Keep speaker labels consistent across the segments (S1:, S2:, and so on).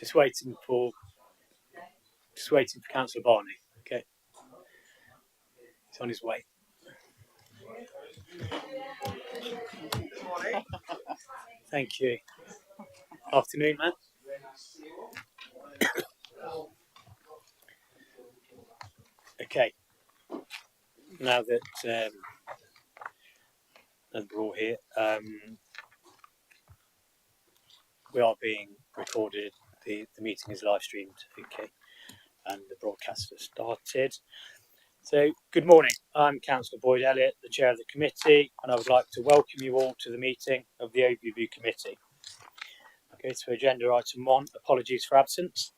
S1: Just waiting for Councillor Barney. Okay, he's on his way. Thank you. Afternoon, man. Okay. Now that we're all here, we are being recorded. The meeting is live streamed. Okay, and the broadcast has started. So, good morning. I'm Councillor Boyd Elliott, the chair of the committee, and I would like to welcome you all to the meeting of the Overview Committee. Okay, so agenda item 1, apologies for absence.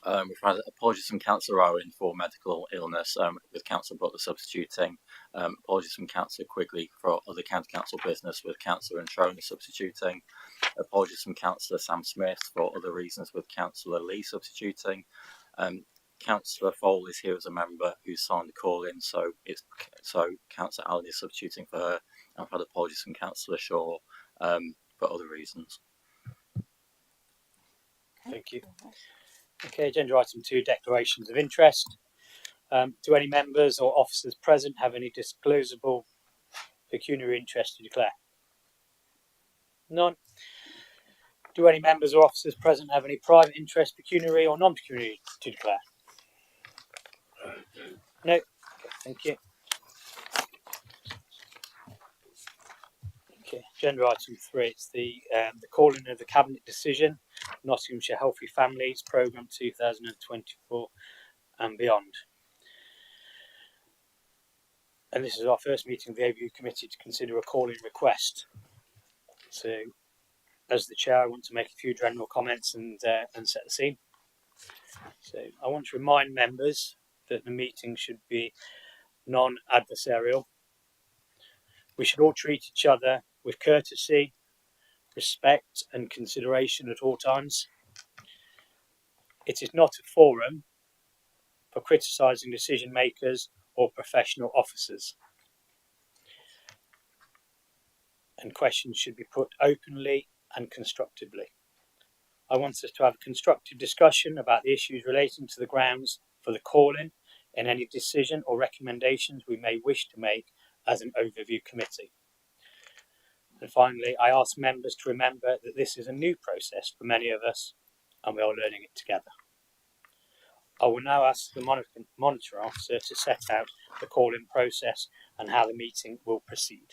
S2: We've had apologies from Councillor Owen for medical illness, with Councillor Butler substituting. Apologies from Councillor Quigley for other county council business, with Councillor Introna substituting. Apologies from Councillor Sam Smith for other reasons, with Councillor Lee substituting. Councillor Fole is here as a member who signed the call in, so Councillor Allen is substituting for her. And I've had apologies from Councillor Shaw for other reasons.
S1: Thank you. Okay, agenda item 2, declarations of interest. Do any members or officers present have any disclosable pecuniary interest to declare? None. Do any members or officers present have any private interest, pecuniary or non-pecuniary, to declare? No. Okay, thank you. Okay, agenda item 3. It's the calling of the cabinet decision, Nottinghamshire Healthy Families Programme 2024 and beyond. And this is our first meeting of the Overview Committee to consider a call-in request. So, as the chair, I want to make a few general comments and set the scene. So, I want to remind members that the meeting should be non-adversarial. We should all treat each other with courtesy, respect and consideration at all times. It is not a forum for criticising decision makers or professional officers. And questions should be put openly and constructively. I want us to have a constructive discussion about the issues relating to the grounds for the call-in and any decision or recommendations we may wish to make as an overview committee. And finally, I ask members to remember that this is a new process for many of us and we are learning it together. I will now ask the monitor officer to set out the call-in process and how the meeting will proceed.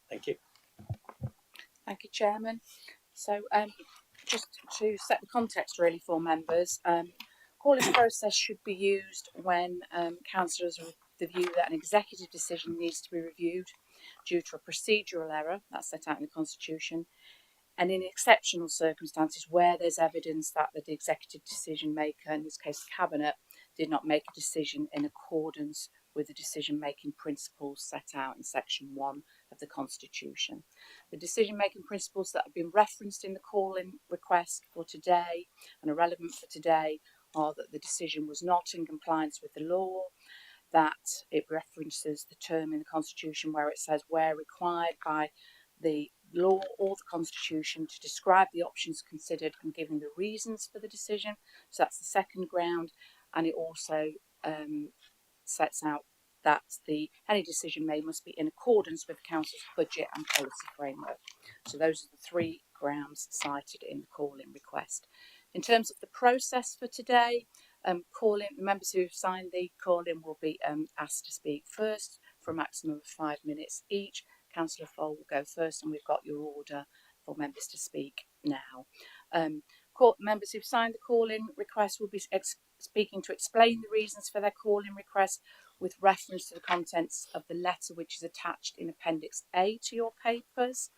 S1: Thank you.
S3: Thank you, Chairman. So just to set the context really for members, call-in process should be used when councillors are of the view that an executive decision needs to be reviewed due to a procedural error that's set out in the Constitution, and in exceptional circumstances where there's evidence that the executive decision maker, in this case the Cabinet, did not make a decision in accordance with the decision-making principles set out in Section 1 of the Constitution. The decision-making principles that have been referenced in the call-in request for today and are relevant for today are that the decision was not in compliance with the law, that it references the term in the Constitution where it says where required by the law or the Constitution to describe the options considered and giving the reasons for the decision. So that's the second ground, and it also sets out that any decision made must be in accordance with the Council's budget and policy framework. So those are the 3 grounds cited in the call-in request. In terms of the process for today, the members who have signed the call-in will be asked to speak first for a maximum of 5 minutes each. Councillor Fole will go first, and we've got your order for members to speak now. Members who've signed the call-in request will be speaking to explain the reasons for their call-in request with reference to the contents of the letter which is attached in Appendix A to your papers.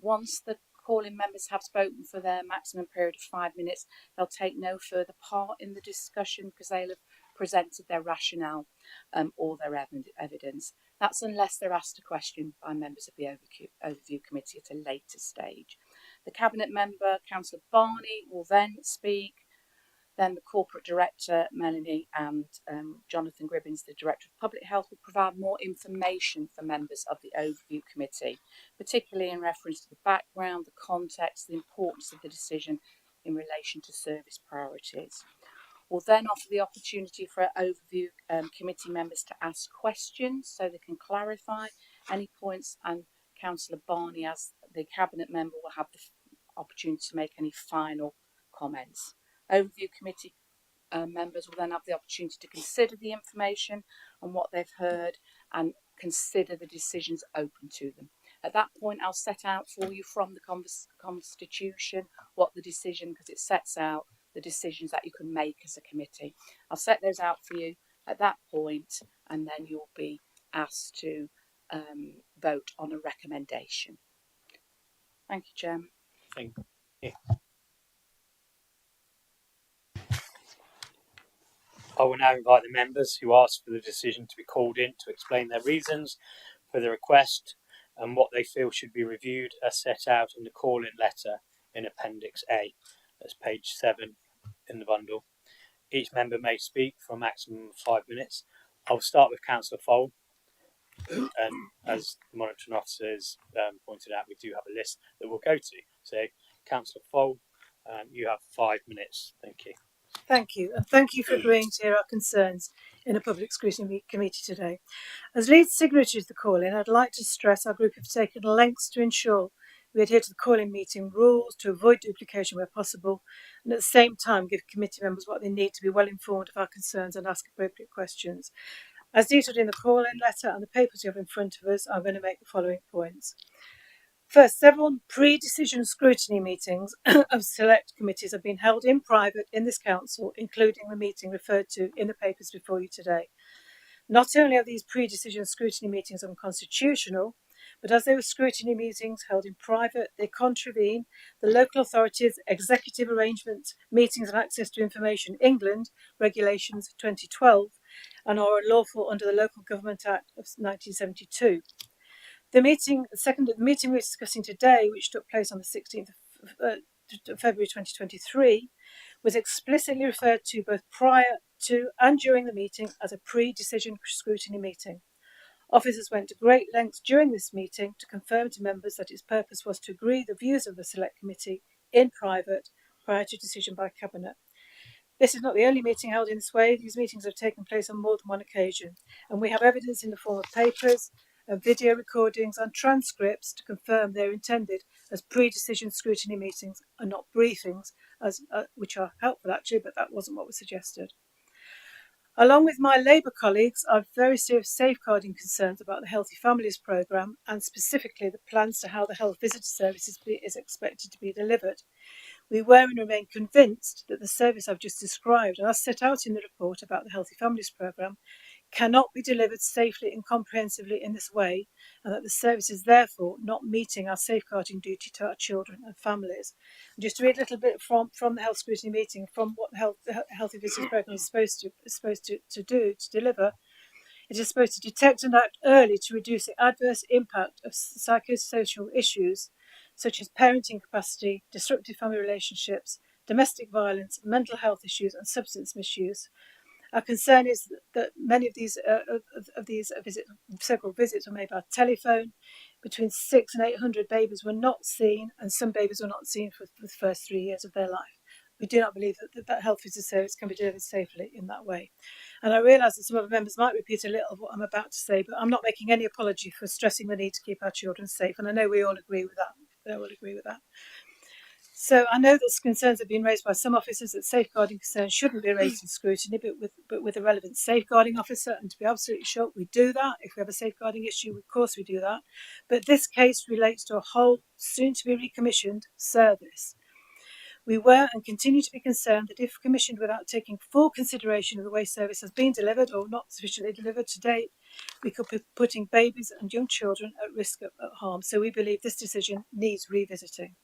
S3: Once the call-in members have spoken for their maximum period of 5 minutes, they'll take no further part in the discussion because they'll have presented their rationale or their evidence. That's unless they're asked a question by members of the Overview Committee at a later stage. The Cabinet member, Councillor Barney, will then speak. Then the Corporate Director, Melanie, and Jonathan Gribbins, the Director of Public Health, will provide more information for members of the Overview Committee, particularly in reference to the background, the context, the importance of the decision, in relation to service priorities. We'll then offer the opportunity for overview committee members to ask questions so they can clarify any points, and Councillor Barney, as the Cabinet member, will have the opportunity to make any final comments. Overview committee members will then have the opportunity to consider the information and what they've heard and consider the decisions open to them. At that point, I'll set out for you from the Constitution what the decision, because it sets out the decisions that you can make as a committee. I'll set those out for you at that point, and then you'll be asked to vote on a recommendation. Thank you, Chairman.
S1: Thank you. I will now invite the members who asked for the decision to be called in to explain their reasons for the request and what they feel should be reviewed as set out in the call-in letter in Appendix A. That's page 7 in the bundle. Each member may speak for a maximum of 5 minutes. I'll start with Councillor Fole. And as the monitoring officer has pointed out, we do have a list that we'll go to. So, Councillor Fole, you have 5 minutes. Thank you.
S4: Thank you, and thank you for agreeing to hear our concerns in a public scrutiny committee today. As lead signatory to the call-in, I'd like to stress our group have taken lengths to ensure we adhere to the call-in meeting rules to avoid duplication where possible, and at the same time give committee members what they need to be well informed of our concerns and ask appropriate questions. As detailed in the call-in letter and the papers you have in front of us, I'm going to make the following points. First, several pre-decision scrutiny meetings of select committees have been held in private in this council, including the meeting referred to in the papers before you today. Not only are these pre-decision scrutiny meetings unconstitutional, but as they were scrutiny meetings held in private, they contravene the Local Authorities Executive Arrangement Meetings and Access to Information England Regulations 2012 and are unlawful under the Local Government Act of 1972. The meeting we're discussing today, which took place on the 16th of February 2023, was explicitly referred to both prior to and during the meeting as a pre-decision scrutiny meeting. Officers went to great lengths during this meeting to confirm to members that its purpose was to agree the views of the Select Committee in private prior to decision by Cabinet. This is not the only meeting held in this way. These meetings have taken place on more than one occasion, and we have evidence in the form of papers, video recordings and transcripts to confirm they're intended as pre-decision scrutiny meetings and not briefings, which are helpful actually, but that wasn't what was suggested. Along with my Labour colleagues, I have very serious safeguarding concerns about the Healthy Families Programme and specifically the plans to how the health visitor services is expected to be delivered. We were and remain convinced that the service I've just described, and as set out in the report about the Healthy Families Programme, cannot be delivered safely and comprehensively in this way, and that the service is therefore not meeting our safeguarding duty to our children and families. And just to read a little bit from the health scrutiny meeting, from what the Healthy Visitors Programme is supposed to deliver. It is supposed to detect and act early to reduce the adverse impact of psychosocial issues such as parenting capacity, disruptive family relationships, domestic violence, mental health issues and substance misuse. Our concern is that many of these visits, several visits were made by telephone. Between 600 and 800 babies were not seen, and some babies were not seen for the first 3 years of their life. We do not believe that health visitor service can be delivered safely in that way. And I realise that some of the members might repeat a little of what I'm about to say, but I'm not making any apology for stressing the need to keep our children safe, and I know we all agree with that. So I know that concerns have been raised by some officers that safeguarding concerns shouldn't be raised in scrutiny, but with a relevant safeguarding officer. And to be absolutely sure, we do that. If we have a safeguarding issue, of course we do that. But this case relates to a whole, soon-to-be recommissioned service. We were and continue to be concerned that if commissioned without taking full consideration of the way service has been delivered or not sufficiently delivered to date, we could be putting babies and young children at risk of harm. So we believe this decision needs revisiting.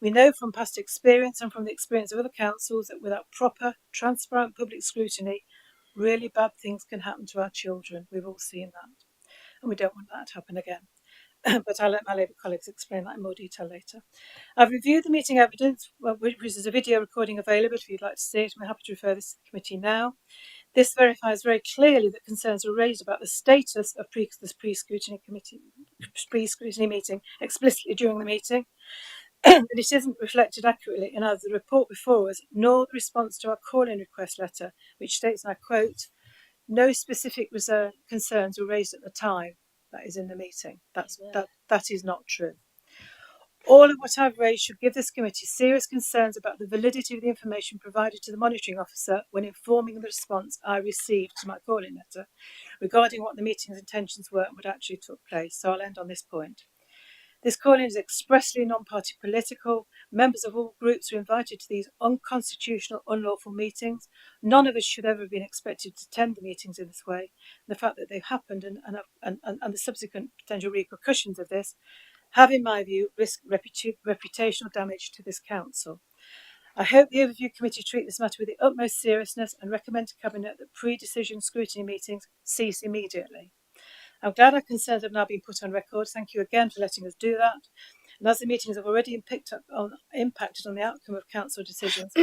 S4: We know from past experience and from the experience of other councils that without proper, transparent public scrutiny, really bad things can happen to our children. We've all seen that, and we don't want that to happen again. But I'll let my Labour colleagues explain that in more detail later. I've reviewed the meeting evidence, which is a video recording available if you'd like to see it. We're happy to refer this to the committee now. This verifies very clearly that concerns were raised about the status of this pre-scrutiny meeting explicitly during the meeting. and it isn't reflected accurately in either the report before us nor the response to our call-in request letter, which states, and I quote, "No specific concerns were raised at the time." That is in the meeting. That is not true. All of what I've raised should give this committee serious concerns about the validity of the information provided to the monitoring officer when informing the response I received to my call-in letter regarding what the meeting's intentions were and what actually took place. So I'll end on this point. This call-in is expressly non-party political. Members of all groups are invited to these unconstitutional, unlawful meetings. None of us should ever have been expected to attend the meetings in this way. The fact that they've happened and the subsequent potential repercussions of this have, in my view, risked reputational damage to this council. I hope the Overview Committee treat this matter with the utmost seriousness and recommend to Cabinet that pre-decision scrutiny meetings cease immediately. I'm glad our concerns have now been put on record. Thank you again for letting us do that. And as the meetings have already impacted on the outcome of council decisions,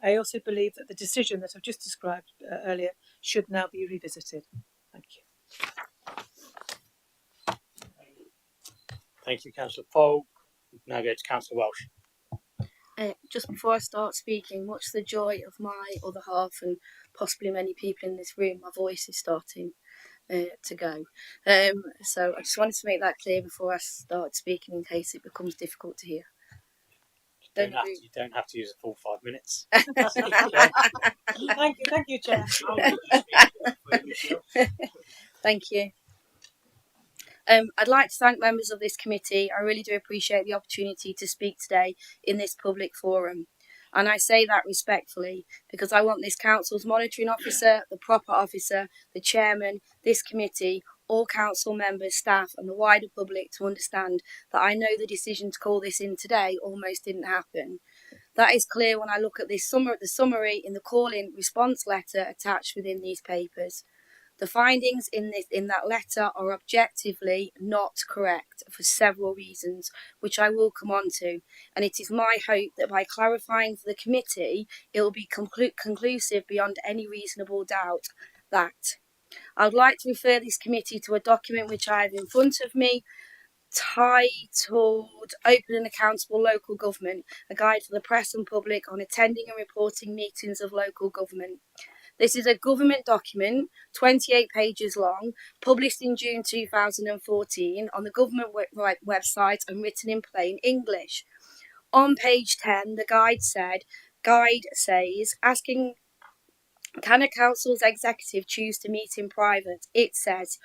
S4: I also believe that the decision that I've just described earlier should now be revisited. Thank you.
S1: Thank you, Councillor Poe. Now go to Councillor Welsh.
S5: Just before I start speaking, much to the joy of my other half and possibly many people in this room, my voice is starting to go. So I just wanted to make that clear before I start speaking in case it becomes difficult to hear.
S1: You don't have to use a full 5 minutes.
S4: Thank you, Chair.
S5: Thank you. I'd like to thank members of this committee. I really do appreciate the opportunity to speak today in this public forum. And I say that respectfully because I want this council's monitoring officer, the proper officer, the chairman, this committee, all council members, staff and the wider public to understand that I know the decision to call this in today almost didn't happen. That is clear when I look at the summary in the call-in response letter attached within these papers. The findings in that letter are objectively not correct for several reasons, which I will come on to. And it is my hope that by clarifying for the committee, it will be conclusive beyond any reasonable doubt that. I'd like to refer this committee to a document which I have in front of me, titled Open and Accountable Local Government, a guide for the press and public on attending and reporting meetings of local government. This is a government document, 28 pages long, published in June 2014 on the government website and written in plain English. On page 10, the guide says, asking, can a council's executive choose to meet in private? It says,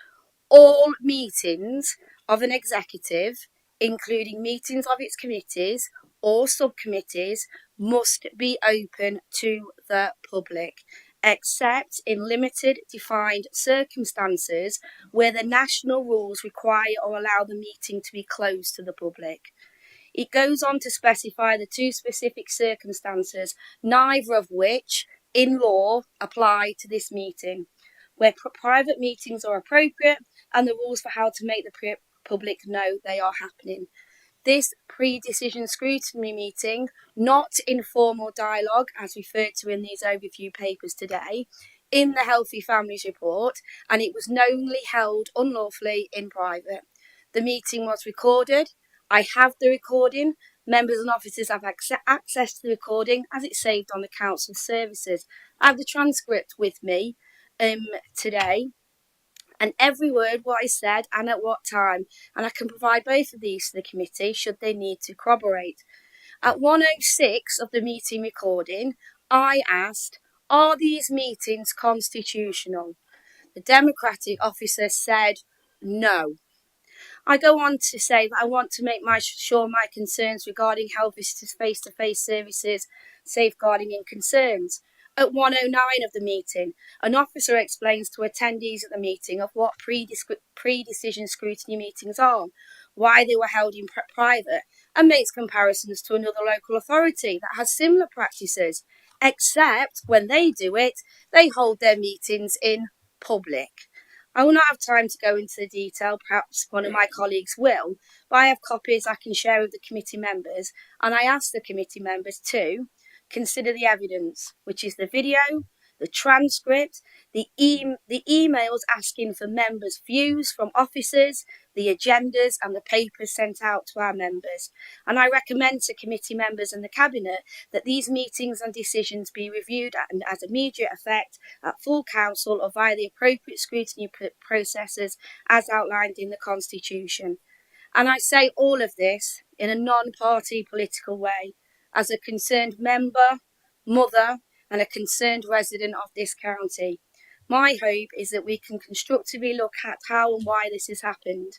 S5: all meetings of an executive, including meetings of its committees or subcommittees, must be open to the public, except in limited defined circumstances where the national rules require or allow the meeting to be closed to the public. It goes on to specify the two specific circumstances, neither of which in law apply to this meeting, where private meetings are appropriate and the rules for how to make the public know they are happening. This pre-decision scrutiny meeting, not informal dialogue as referred to in these overview papers today, in the Healthy Families Report, and it was knowingly held unlawfully in private. The meeting was recorded. I have the recording. Members and officers have access to the recording as it's saved on the council services. I have the transcript with me today. And every word what I said and at what time, and I can provide both of these to the committee should they need to corroborate. At 1:06 of the meeting recording, I asked, are these meetings constitutional? The Democratic officer said no. I go on to say that I want to make sure my concerns regarding health visitors face-to-face services, safeguarding and concerns. At 1:09 of the meeting, an officer explains to attendees at the meeting of what pre-decision scrutiny meetings are, why they were held in private, and makes comparisons to another local authority that has similar practices, except when they do it, they hold their meetings in public. I will not have time to go into the detail, perhaps one of my colleagues will, but I have copies I can share with the committee members, and I ask the committee members to consider the evidence, which is the video, the transcript, the emails asking for members' views from officers, the agendas and the papers sent out to our members. And I recommend to committee members and the Cabinet that these meetings and decisions be reviewed and as immediate effect at full council or via the appropriate scrutiny processes as outlined in the Constitution. And I say all of this in a non-party political way, as a concerned member, mother, and a concerned resident of this county. My hope is that we can constructively look at how and why this has happened.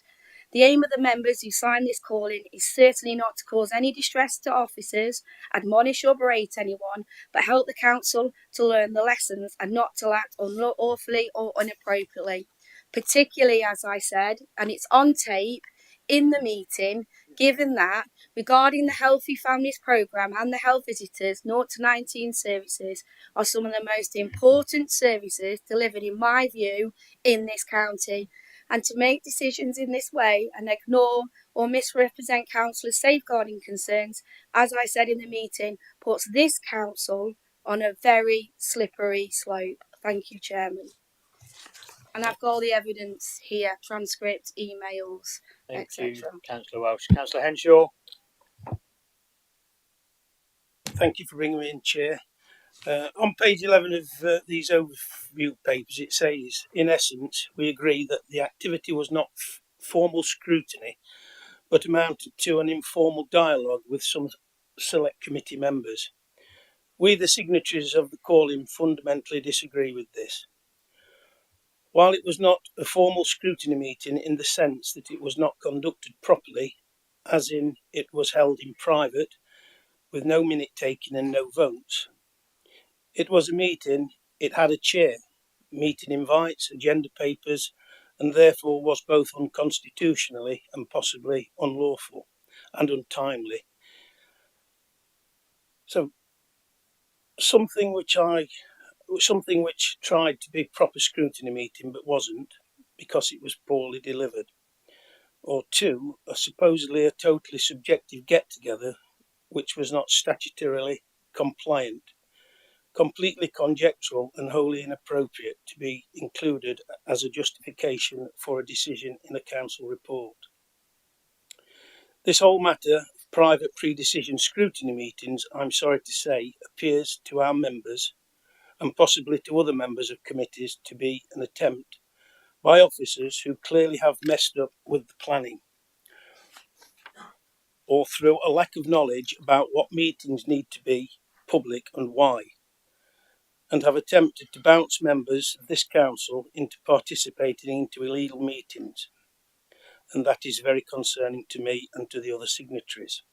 S5: The aim of the members who signed this call-in is certainly not to cause any distress to officers, admonish or berate anyone, but help the council to learn the lessons and not to act unlawfully or inappropriately. Particularly, as I said, and it's on tape, in the meeting, given that regarding the Healthy Families Programme and the health visitors 0 to 19 services are some of the most important services delivered, in my view, in this county. And to make decisions in this way and ignore or misrepresent councillors' safeguarding concerns, as I said in the meeting, puts this council on a very slippery slope. Thank you, Chairman. And I've got all the evidence here, transcripts, emails,
S1: Thank you,
S5: etc.
S1: Councillor Welsh. Councillor Henshaw.
S6: Thank you for bringing me in, Chair. On page 11 of these overview papers, it says, in essence, we agree that the activity was not formal scrutiny, but amounted to an informal dialogue with some select committee members. We, the signatories of the call-in, fundamentally disagree with this. While it was not a formal scrutiny meeting in the sense that it was not conducted properly, as in it was held in private, with no minute taking and no votes, it was a meeting, it had a chair, meeting invites, agenda papers, and therefore was both unconstitutionally and possibly unlawful and untimely. So something which tried to be proper scrutiny meeting but wasn't, because it was poorly delivered. Or two, supposedly a totally subjective get-together which was not statutorily compliant, completely conjectural and wholly inappropriate to be included as a justification for a decision in a council report. This whole matter of private pre-decision scrutiny meetings, I'm sorry to say, appears to our members and possibly to other members of committees to be an attempt by officers who clearly have messed up with the planning, or through a lack of knowledge about what meetings need to be public and why, and have attempted to bounce members of this council into participating into illegal meetings. And that is very concerning to me and to the other signatories.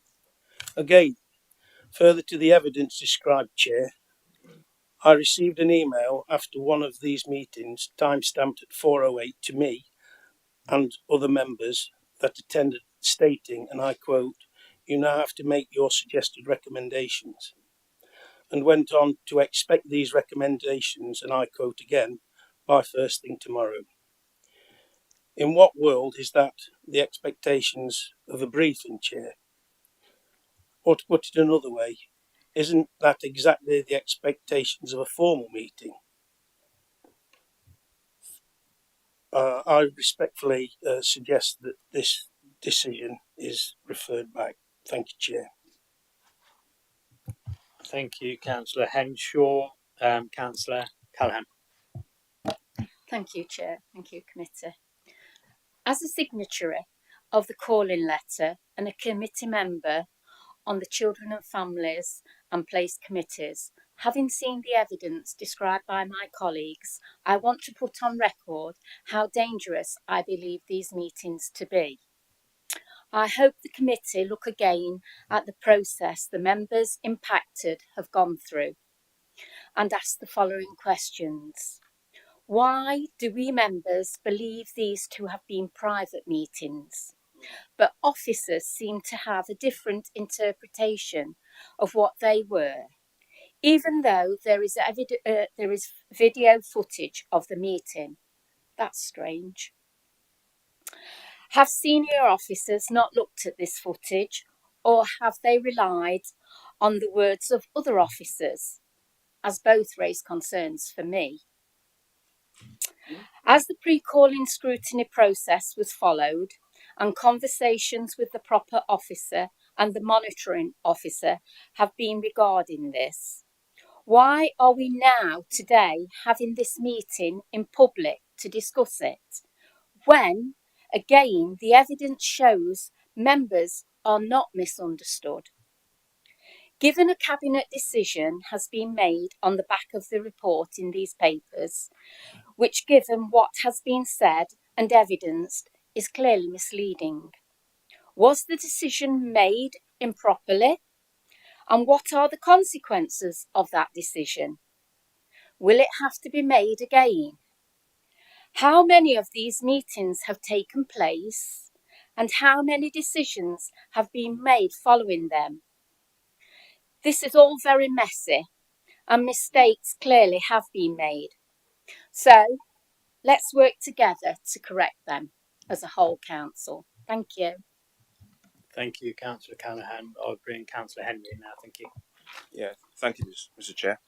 S6: Again, further to the evidence described, Chair, I received an email after one of these meetings, time-stamped at 4:08 to me and other members that attended, stating, and I quote, "You now have to make your suggested recommendations," and went on to expect these recommendations, and I quote again, "by first thing tomorrow." In what world is that the expectations of a briefing, Chair? Or to put it another way, isn't that exactly the expectations of a formal meeting? I respectfully suggest that this decision is referred back. Thank you, Chair.
S1: Thank you, Councillor Henshaw. Councillor Callaghan.
S7: Thank you, Chair. Thank you, Committee. As a signatory of the call-in letter and a committee member on the Children and Families and Place Committees, having seen the evidence described by my colleagues, I want to put on record how dangerous I believe these meetings to be. I hope the committee look again at the process the members impacted have gone through and ask the following questions. Why do we members believe these to have been private meetings, but officers seem to have a different interpretation of what they were, even though there is video footage of the meeting? That's strange. Have senior officers not looked at this footage, or have they relied on the words of other officers, as both raise concerns for me? As the pre-calling scrutiny process was followed, and conversations with the proper officer and the monitoring officer have been regarding this. Why are we now, today, having this meeting in public to discuss it, when, again, the evidence shows members are not misunderstood? Given a cabinet decision has been made on the back of the report in these papers, which, given what has been said and evidenced, is clearly misleading. Was the decision made improperly? And what are the consequences of that decision? Will it have to be made again? How many of these meetings have taken place, and how many decisions have been made following them? This is all very messy, and mistakes clearly have been made. So let's work together to correct them as a whole council. Thank you.
S1: Thank you, Councillor Callaghan. I'll bring Councillor Henry in now. Thank you.
S8: Yeah, thank you, Mr. Chair.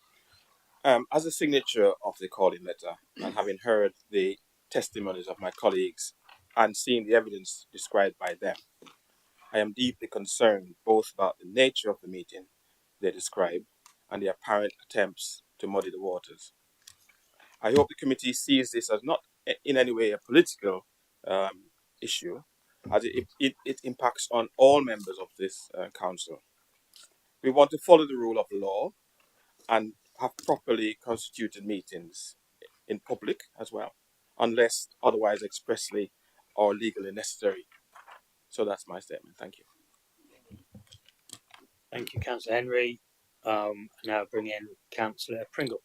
S8: As a signature of the calling letter, and having heard the testimonies of my colleagues and seeing the evidence described by them, I am deeply concerned both about the nature of the meeting they describe and the apparent attempts to muddy the waters. I hope the committee sees this as not in any way a political issue, as it impacts on all members of this council. We want to follow the rule of law and have properly constituted meetings in public as well, unless otherwise expressly or legally necessary. So that's my statement. Thank you.
S1: Thank you, Councillor Henry. Now bring in Councillor Pringle.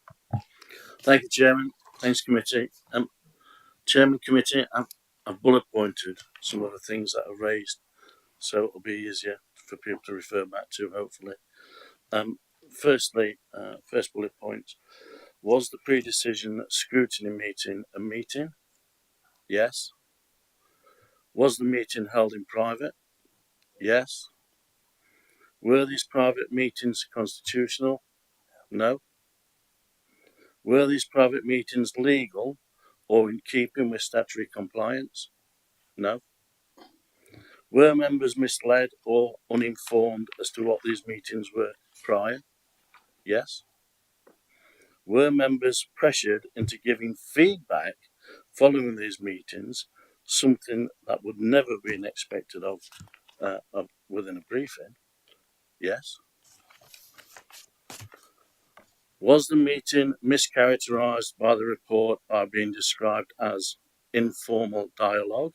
S9: Thank you, Chairman. Thanks, Committee. Chairman, Committee, I've bullet pointed some of the things that are raised, so it'll be easier for people to refer back to, hopefully. Firstly, first bullet point, was the pre-decision scrutiny meeting a meeting? Yes. Was the meeting held in private? Yes. Were these private meetings constitutional? No. Were these private meetings legal or in keeping with statutory compliance? No. Were members misled or uninformed as to what these meetings were prior? Yes. Were members pressured into giving feedback following these meetings, something that would never have been expected of within a briefing? Yes. Was the meeting mischaracterised by the report by being described as informal dialogue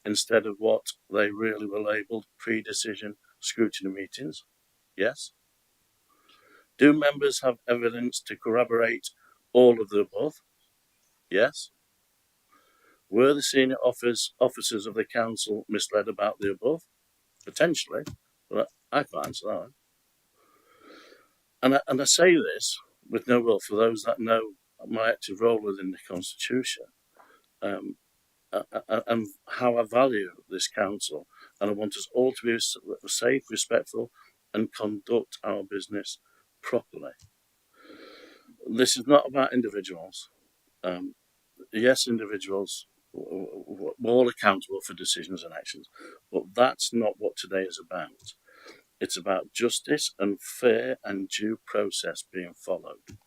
S9: instead of what they really were labelled pre-decision scrutiny meetings? Yes. Do members have evidence to corroborate all of the above? Yes. Were the senior officers of the council misled about the above? Potentially, but I can't answer that one. And I say this with no will for those that know my active role within the constitution, and how I value this council, and I want us all to be safe, respectful, and conduct our business properly. This is not about individuals. Yes, individuals we're all accountable for decisions and actions, but that's not what today is about. It's about justice and fair and due process being followed.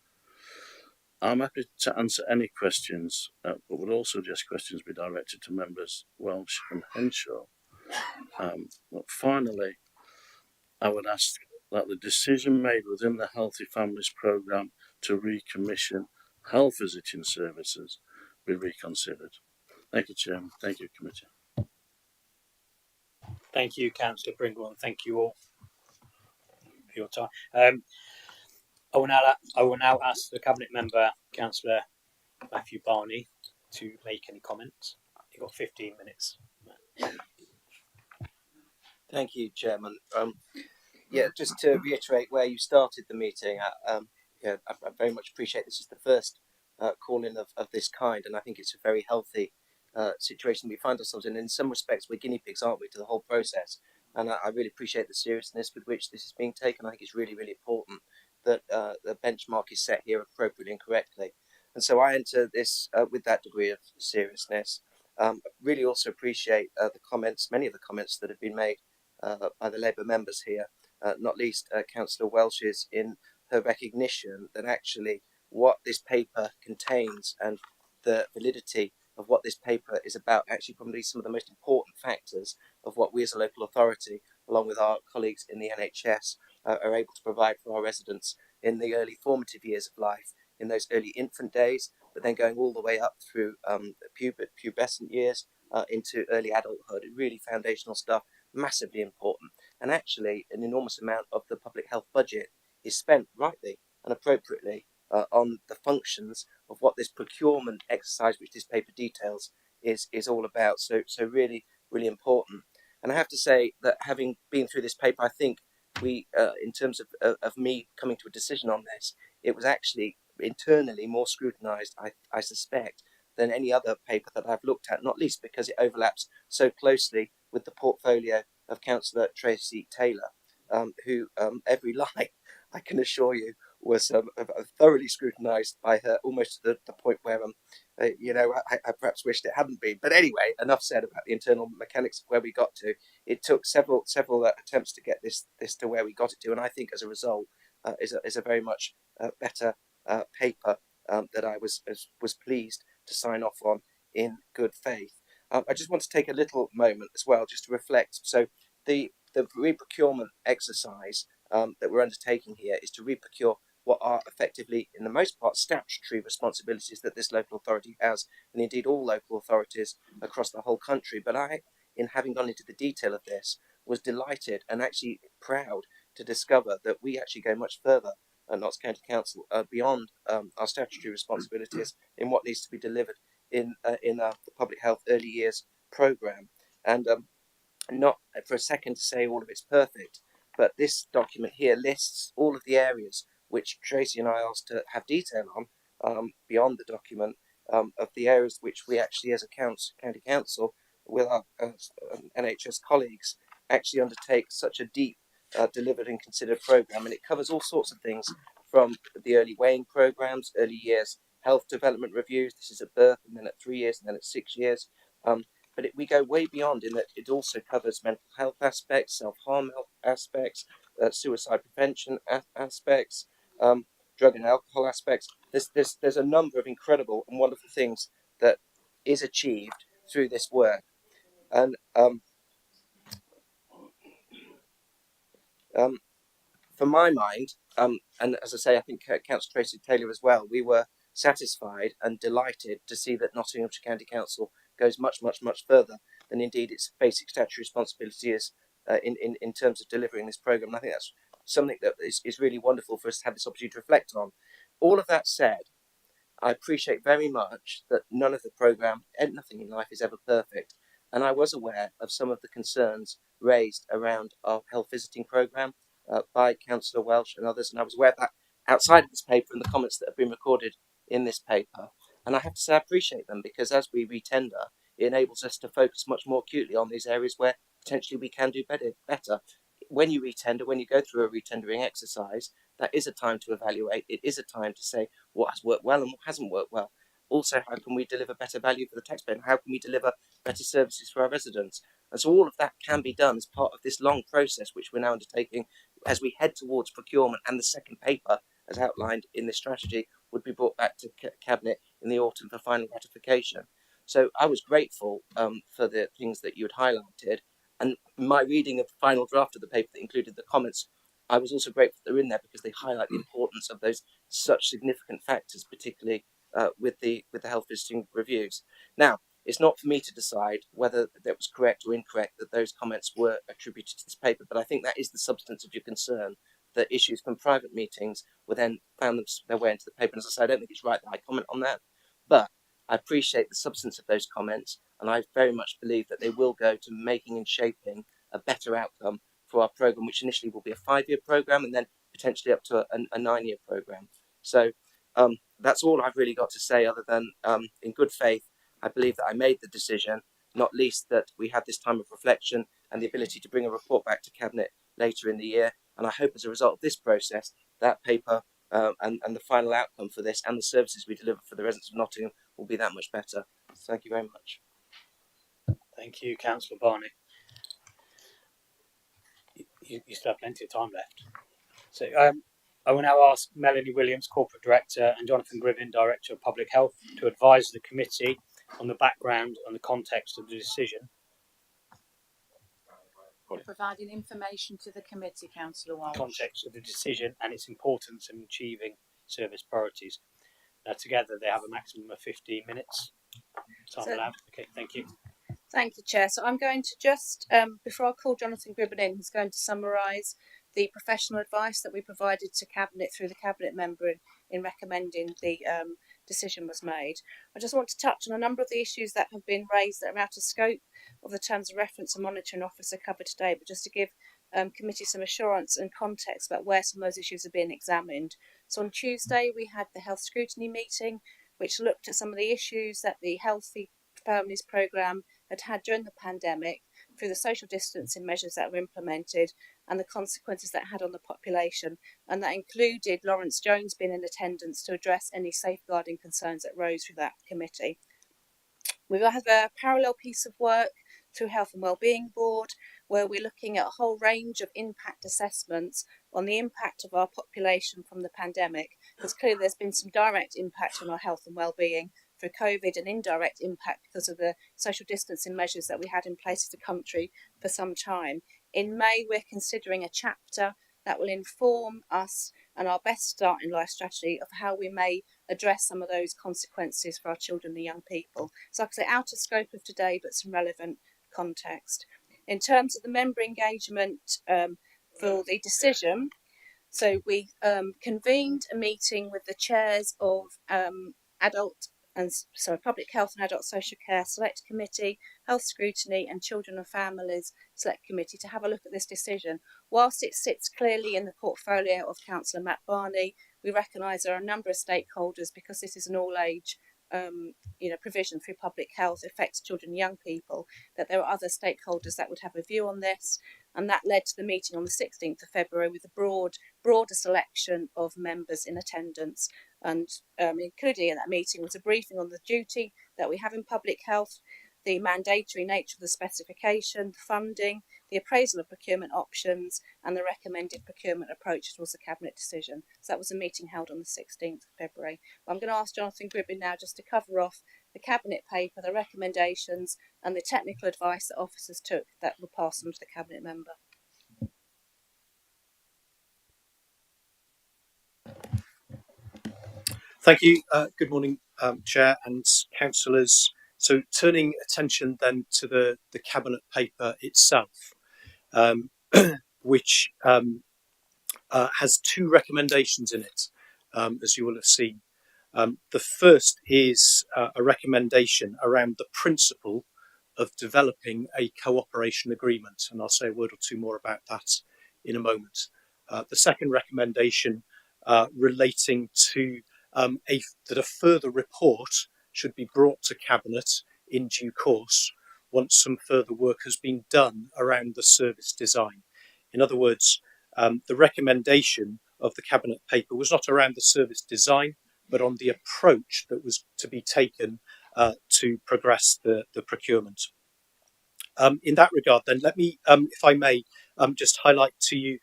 S9: I'm happy to answer any questions, but would also suggest questions be directed to members Welsh and Henshaw. But finally, I would ask that the decision made within the Healthy Families Programme to recommission health visiting services be reconsidered. Thank you, Chairman. Thank you, Committee.
S1: Thank you, Councillor Pringle, and thank you all for your time. I will now ask the Cabinet Member, Councillor Matthew Barney, to make any comments. You've got 15 minutes.
S10: Thank you, Chairman. Yeah, just to reiterate where you started the meeting, I very much appreciate this is the first call-in of this kind, and I think it's a very healthy situation we find ourselves in. In some respects, we're guinea pigs, aren't we, to the whole process? And I really appreciate the seriousness with which this is being taken. I think it's really, really important that the benchmark is set here appropriately and correctly. And so I enter this with that degree of seriousness. Really also appreciate the comments, many of the comments that have been made by the Labour members here, not least Councillor Welsh's, in her recognition that actually what this paper contains and the validity of what this paper is about actually probably some of the most important factors of what we as a local authority, along with our colleagues in the NHS, are able to provide for our residents in the early formative years of life, in those early infant days, but then going all the way up through pubescent years into early adulthood. Really foundational stuff, massively important. And actually, an enormous amount of the public health budget is spent rightly and appropriately on the functions of what this procurement exercise, which this paper details, is all about. So really, really important. And I have to say that having been through this paper, I think we, in terms of me coming to a decision on this, it was actually internally more scrutinised, I suspect, than any other paper that I've looked at, not least because it overlaps so closely with the portfolio of Councillor Tracy Taylor, who every line, I can assure you, was thoroughly scrutinised by her, almost to the point where I perhaps wished it hadn't been. But anyway, enough said about the internal mechanics of where we got to. It took several attempts to get this to where we got it to, and I think as a result is a very much better paper that I was pleased to sign off on in good faith. I just want to take a little moment as well just to reflect. So the reprocurement exercise that we're undertaking here is to reprocure what are effectively, in the most part, statutory responsibilities that this local authority has, and indeed all local authorities across the whole country. But I, in having gone into the detail of this, was delighted and actually proud to discover that we actually go much further at Notts County Council beyond our statutory responsibilities in what needs to be delivered in the public health early years programme. And not for a second to say all of it's perfect, but this document here lists all of the areas which Tracy and I asked to have detail on beyond the document, of the areas which we actually as a county council with our NHS colleagues actually undertake such a deep delivered and considered programme, and it covers all sorts of things from the early weighing programmes, early years health development reviews. This is at birth, and then at 3 years, and then at 6 years. But we go way beyond in that it also covers mental health aspects, self-harm aspects, suicide prevention aspects, drug and alcohol aspects. There's a number of incredible and wonderful things that is achieved through this work. And for my mind, and as I say, I think Councillor Tracy Taylor as well, we were satisfied and delighted to see that Nottinghamshire County Council goes much, much, much further than indeed its basic statutory responsibility is in terms of delivering this programme. And I think that's something that is really wonderful for us to have this opportunity to reflect on. All of that said, I appreciate very much that none of the programme, and nothing in life is ever perfect. And I was aware of some of the concerns raised around our health visiting programme by Councillor Welsh and others. And I was aware of that outside of this paper and the comments that have been recorded in this paper. And I have to say I appreciate them, because as we retender, it enables us to focus much more acutely on these areas where potentially we can do better. When you retender, when you go through a retendering exercise, that is a time to evaluate. It is a time to say what has worked well and what hasn't worked well. Also, how can we deliver better value for the taxpayer? And how can we deliver better services for our residents? And so all of that can be done as part of this long process, which we're now undertaking as we head towards procurement, and the second paper, as outlined in this strategy, would be brought back to Cabinet in the autumn for final ratification. So I was grateful for the things that you had highlighted, and my reading of the final draft of the paper that included the comments, I was also grateful that they're in there, because they highlight the importance of those such significant factors, particularly with the health visiting reviews. Now, it's not for me to decide whether that was correct or incorrect that those comments were attributed to this paper, but I think that is the substance of your concern, that issues from private meetings were then found their way into the paper. And as I say, I don't think it's right that I comment on that, but I appreciate the substance of those comments, and I very much believe that they will go to making and shaping a better outcome for our programme, which initially will be a 5-year programme and then potentially up to a 9-year programme. So that's all I've really got to say, other than in good faith, I believe that I made the decision, not least that we have this time of reflection and the ability to bring a report back to Cabinet later in the year. And I hope as a result of this process, that paper and the final outcome for this and the services we deliver for the residents of Nottingham will be that much better. Thank you very much.
S1: Thank you, Councillor Barney. You still have plenty of time left. So I will now ask Melanie Williams, Corporate Director, and Jonathan Griffin, Director of Public Health, to advise the committee on the background and the context of the decision.
S3: Providing information to the committee, Councillor Walsh.
S1: Context of the decision and its importance in achieving service priorities. Now, together they have a maximum of 15 minutes. Time allowed. Okay, thank you.
S5: Thank you, Chair. So I'm going to just, before I call Jonathan Gribbon in, he's going to summarise the professional advice that we provided to Cabinet through the Cabinet member in recommending the decision was made. I just want to touch on a number of the issues that have been raised that are out of scope of the terms of reference and monitoring officer covered today, but just to give committee some assurance and context about where some of those issues are being examined. So on Tuesday we had the health scrutiny meeting, which looked at some of the issues that the Healthy Families programme had during the pandemic through the social distancing measures that were implemented and the consequences that had on the population, and that included Lawrence Jones being in attendance to address any safeguarding concerns that rose through that committee. We will have a parallel piece of work through Health and Wellbeing Board, where we're looking at a whole range of impact assessments on the impact of our population from the pandemic, because clearly there's been some direct impact on our health and wellbeing through COVID and indirect impact because of the social distancing measures that we had in place as a country for some time. In May, we're considering a chapter that will inform us and our best start in life strategy of how we may address some of those consequences for our children and young people. So like I say, out of scope of today, but some relevant context. In terms of the member engagement for the decision, so we convened a meeting with the chairs of Public Health and Adult Social Care Select Committee, Health Scrutiny and Children and Families Select Committee to have a look at this decision. Whilst it sits clearly in the portfolio of Councillor Matt Barney, we recognise there are a number of stakeholders, because this is an all-age provision through public health, affects children and young people, that there are other stakeholders that would have a view on this, and that led to the meeting on the 16th of February with a broader selection of members in attendance, and including in that meeting was a briefing on the duty that we have in public health, the mandatory nature of the specification, the funding, the appraisal of procurement options, and the recommended procurement approach towards the Cabinet decision. So that was a meeting held on the 16th of February. I'm going to ask Jonathan Gribbin now just to cover off the Cabinet paper, the recommendations, and the technical advice that officers took that were passed on to the Cabinet member.
S11: Thank you. Good morning, Chair and councillors. So turning attention then to the Cabinet paper itself, which has two recommendations in it, as you will have seen. The first is a recommendation around the principle of developing a cooperation agreement, and I'll say a word or two more about that in a moment. The second recommendation relating to that a further report should be brought to Cabinet in due course once some further work has been done around the service design. In other words, the recommendation of the Cabinet paper was not around the service design, but on the approach that was to be taken to progress the procurement. In that regard, then, let me, if I may, just highlight to you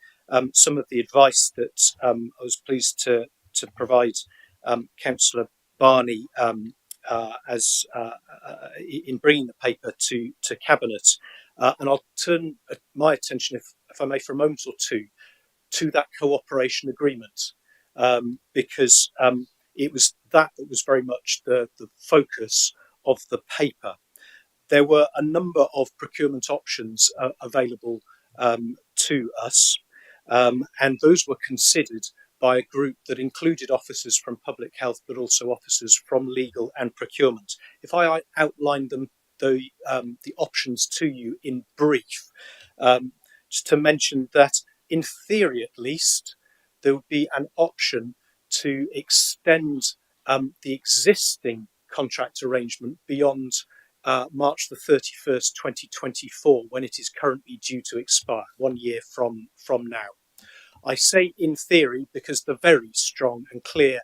S11: some of the advice that I was pleased to provide Councillor Barney as in bringing the paper to Cabinet, and I'll turn my attention, if I may, for a moment or two, to that cooperation agreement, because it was that was very much the focus of the paper. There were a number of procurement options available to us, and those were considered by a group that included officers from public health, but also officers from legal and procurement. If I outline them, the options to you in brief, just to mention that in theory at least, there would be an option to extend the existing contract arrangement beyond March the 31st, 2024, when it is currently due to expire, 1 year from now. I say in theory because the very strong and clear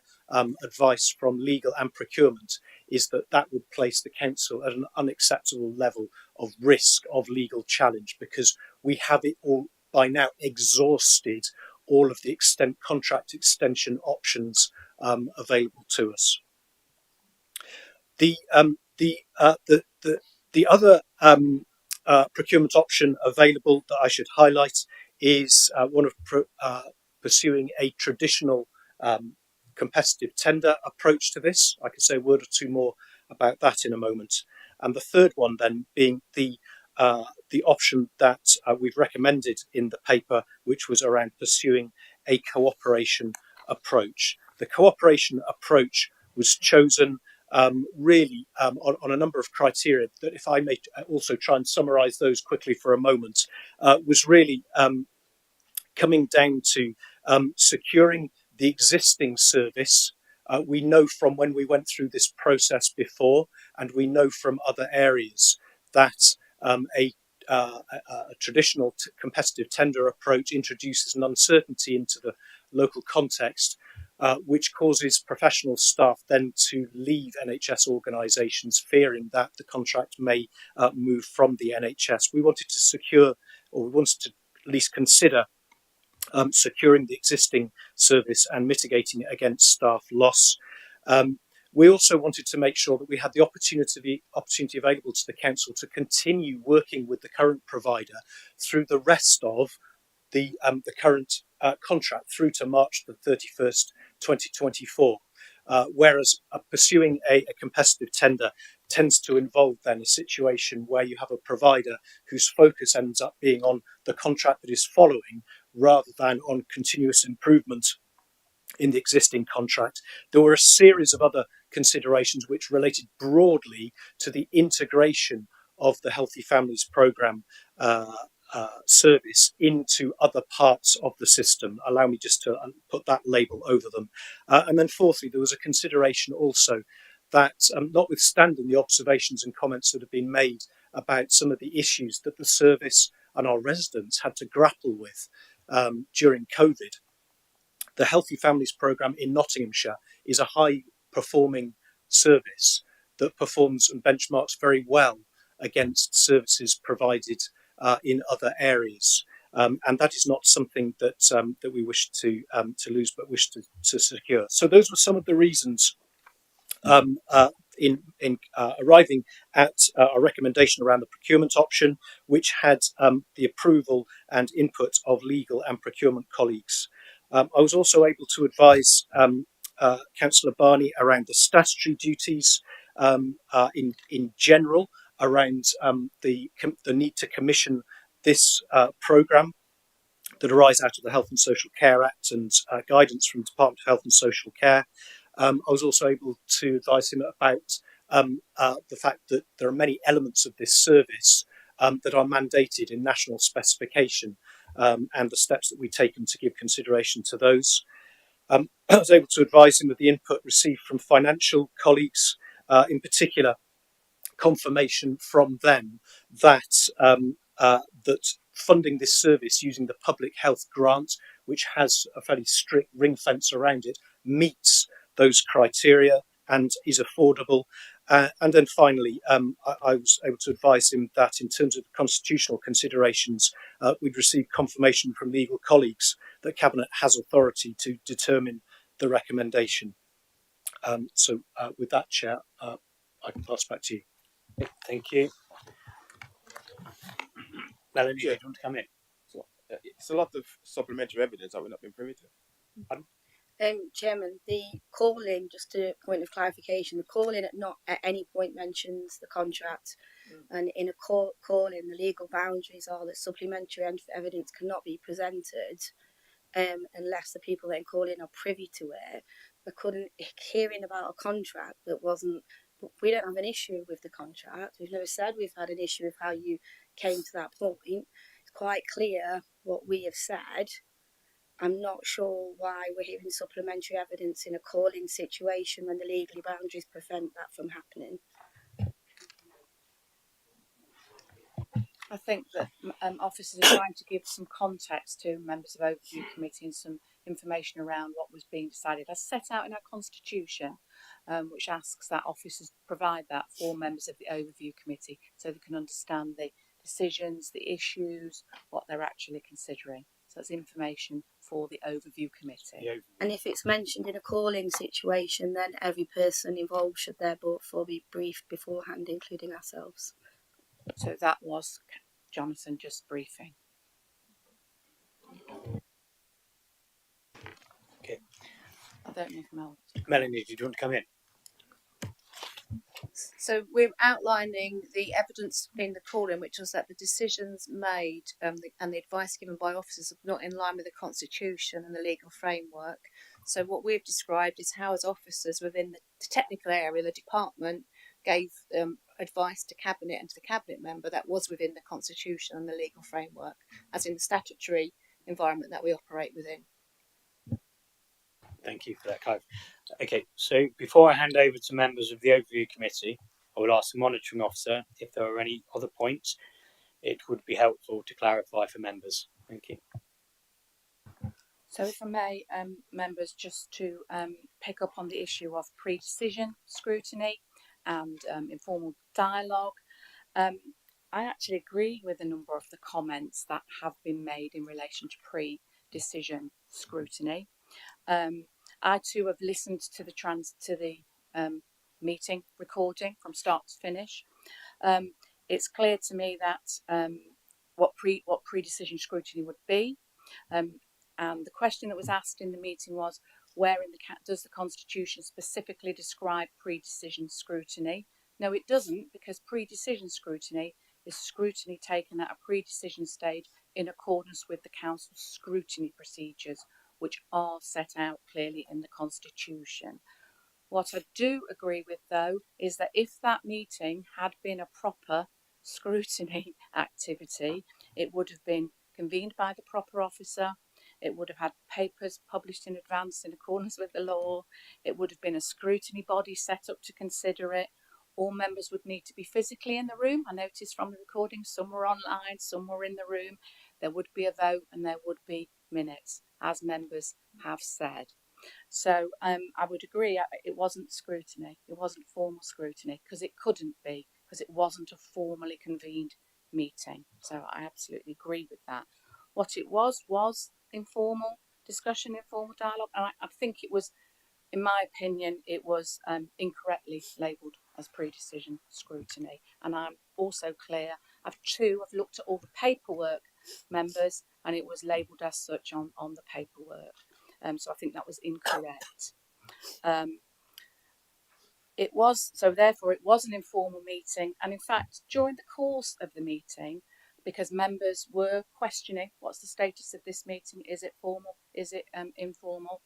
S11: advice from legal and procurement is that would place the council at an unacceptable level of risk of legal challenge, because we have it all by now exhausted all of the contract extension options available to us. The other procurement option available that I should highlight is one of pursuing a traditional competitive tender approach to this. I can say a word or two more about that in a moment. And the third one then being the option that we've recommended in the paper, which was around pursuing a cooperation approach. The cooperation approach was chosen really on a number of criteria that, if I may also try and summarise those quickly for a moment, was really coming down to securing the existing service. We know from when we went through this process before, and we know from other areas, that a traditional competitive tender approach introduces an uncertainty into the local context, which causes professional staff then to leave NHS organisations fearing that the contract may move from the NHS. We wanted to secure, or we wanted to at least consider securing the existing service and mitigating it against staff loss. We also wanted to make sure that we had the opportunity available to the council to continue working with the current provider through the rest of the current contract through to March the 31st, 2024. Whereas pursuing a competitive tender tends to involve then a situation where you have a provider whose focus ends up being on the contract that is following, rather than on continuous improvement in the existing contract. There were a series of other considerations which related broadly to the integration of the Healthy Families Programme service into other parts of the system. Allow me just to put that label over them. And then fourthly, there was a consideration also that, notwithstanding the observations and comments that have been made about some of the issues that the service and our residents had to grapple with during COVID, the Healthy Families Programme in Nottinghamshire is a high performing service that performs and benchmarks very well against services provided in other areas. And that is not something that that we wish to lose, but wish to secure. So those were some of the reasons in arriving at a recommendation around the procurement option, which had the approval and input of legal and procurement colleagues. I was also able to advise Councillor Barney around the statutory duties in general, around the need to commission this programme that arise out of the Health and Social Care Act and guidance from the Department of Health and Social Care. I was also able to advise him about the fact that there are many elements of this service that are mandated in national specification, and the steps that we've taken to give consideration to those. I was able to advise him of the input received from financial colleagues, in particular confirmation from them that that funding this service using the public health grant, which has a fairly strict ring fence around it, meets those criteria and is affordable. And then finally, I was able to advise him that in terms of constitutional considerations, we'd received confirmation from legal colleagues that Cabinet has authority to determine the recommendation. So with that, Chair, I can pass back to you.
S1: Thank you. Melanie, do you want to come in?
S8: So, it's a lot of supplementary evidence that we've not been privy to.
S5: Chairman, the call-in, just a point of clarification, the call-in not at any point mentions the contract, and in a call-in, the legal boundaries are that supplementary evidence cannot be presented unless the people that call in are privy to it. I couldn't hearing about a contract that wasn't. We don't have an issue with the contract. We've never said we've had an issue with how you came to that point. It's quite clear what we have said. I'm not sure why we're hearing supplementary evidence in a call-in situation when the legal boundaries prevent that from happening.
S3: I think that officers are trying to give some context to members of Overview Committee and some information around what was being decided. As set out in our constitution, which asks that officers provide that for members of the overview committee so they can understand the decisions, the issues, what they're actually considering. So it's information for the overview committee.
S5: And if it's mentioned in a calling situation, then every person involved should therefore be briefed beforehand, including ourselves.
S3: So that was Jonathan just briefing.
S1: Okay.
S3: I don't know if Mel.
S1: Melanie, did you want to come in?
S3: So we're outlining the evidence in the calling, which was that the decisions made and the advice given by officers are not in line with the Constitution and the legal framework. So what we've described is how, as officers within the technical area, the department gave advice to Cabinet and to the Cabinet member that was within the Constitution and the legal framework, as in the statutory environment that we operate within.
S1: Thank you for that, Clive. Okay, so before I hand over to members of the overview committee, I would ask the monitoring officer if there are any other points it would be helpful to clarify for members. Thank you.
S3: So if I may, members, just to pick up on the issue of pre-decision scrutiny and informal dialogue. I actually agree with a number of the comments that have been made in relation to pre-decision scrutiny. I too have listened to the meeting recording from start to finish. It's clear to me that what pre-decision scrutiny would be, and the question that was asked in the meeting was, where in does the Constitution specifically describe pre-decision scrutiny? No, it doesn't, because pre-decision scrutiny is scrutiny taken at a pre-decision stage in accordance with the Council's scrutiny procedures, which are set out clearly in the Constitution. What I do agree with, though, is that if that meeting had been a proper scrutiny activity, it would have been convened by the proper officer, it would have had papers published in advance in accordance with the law, it would have been a scrutiny body set up to consider it. All members would need to be physically in the room. I noticed from the recording some were online, some were in the room. There would be a vote and there would be minutes, as members have said. So I would agree, it wasn't scrutiny, it wasn't formal scrutiny, because it couldn't be, because it wasn't a formally convened meeting. So I absolutely agree with that. What it was informal discussion, informal dialogue, and I think it was, in my opinion, it was incorrectly labelled as pre-decision scrutiny. And I'm also clear, I've looked at all the paperwork, members, and it was labelled as such on the paperwork. So I think that was incorrect. Therefore it was an informal meeting. And in fact, during the course of the meeting, because members were questioning, what's the status of this meeting? Is it formal? Is it informal?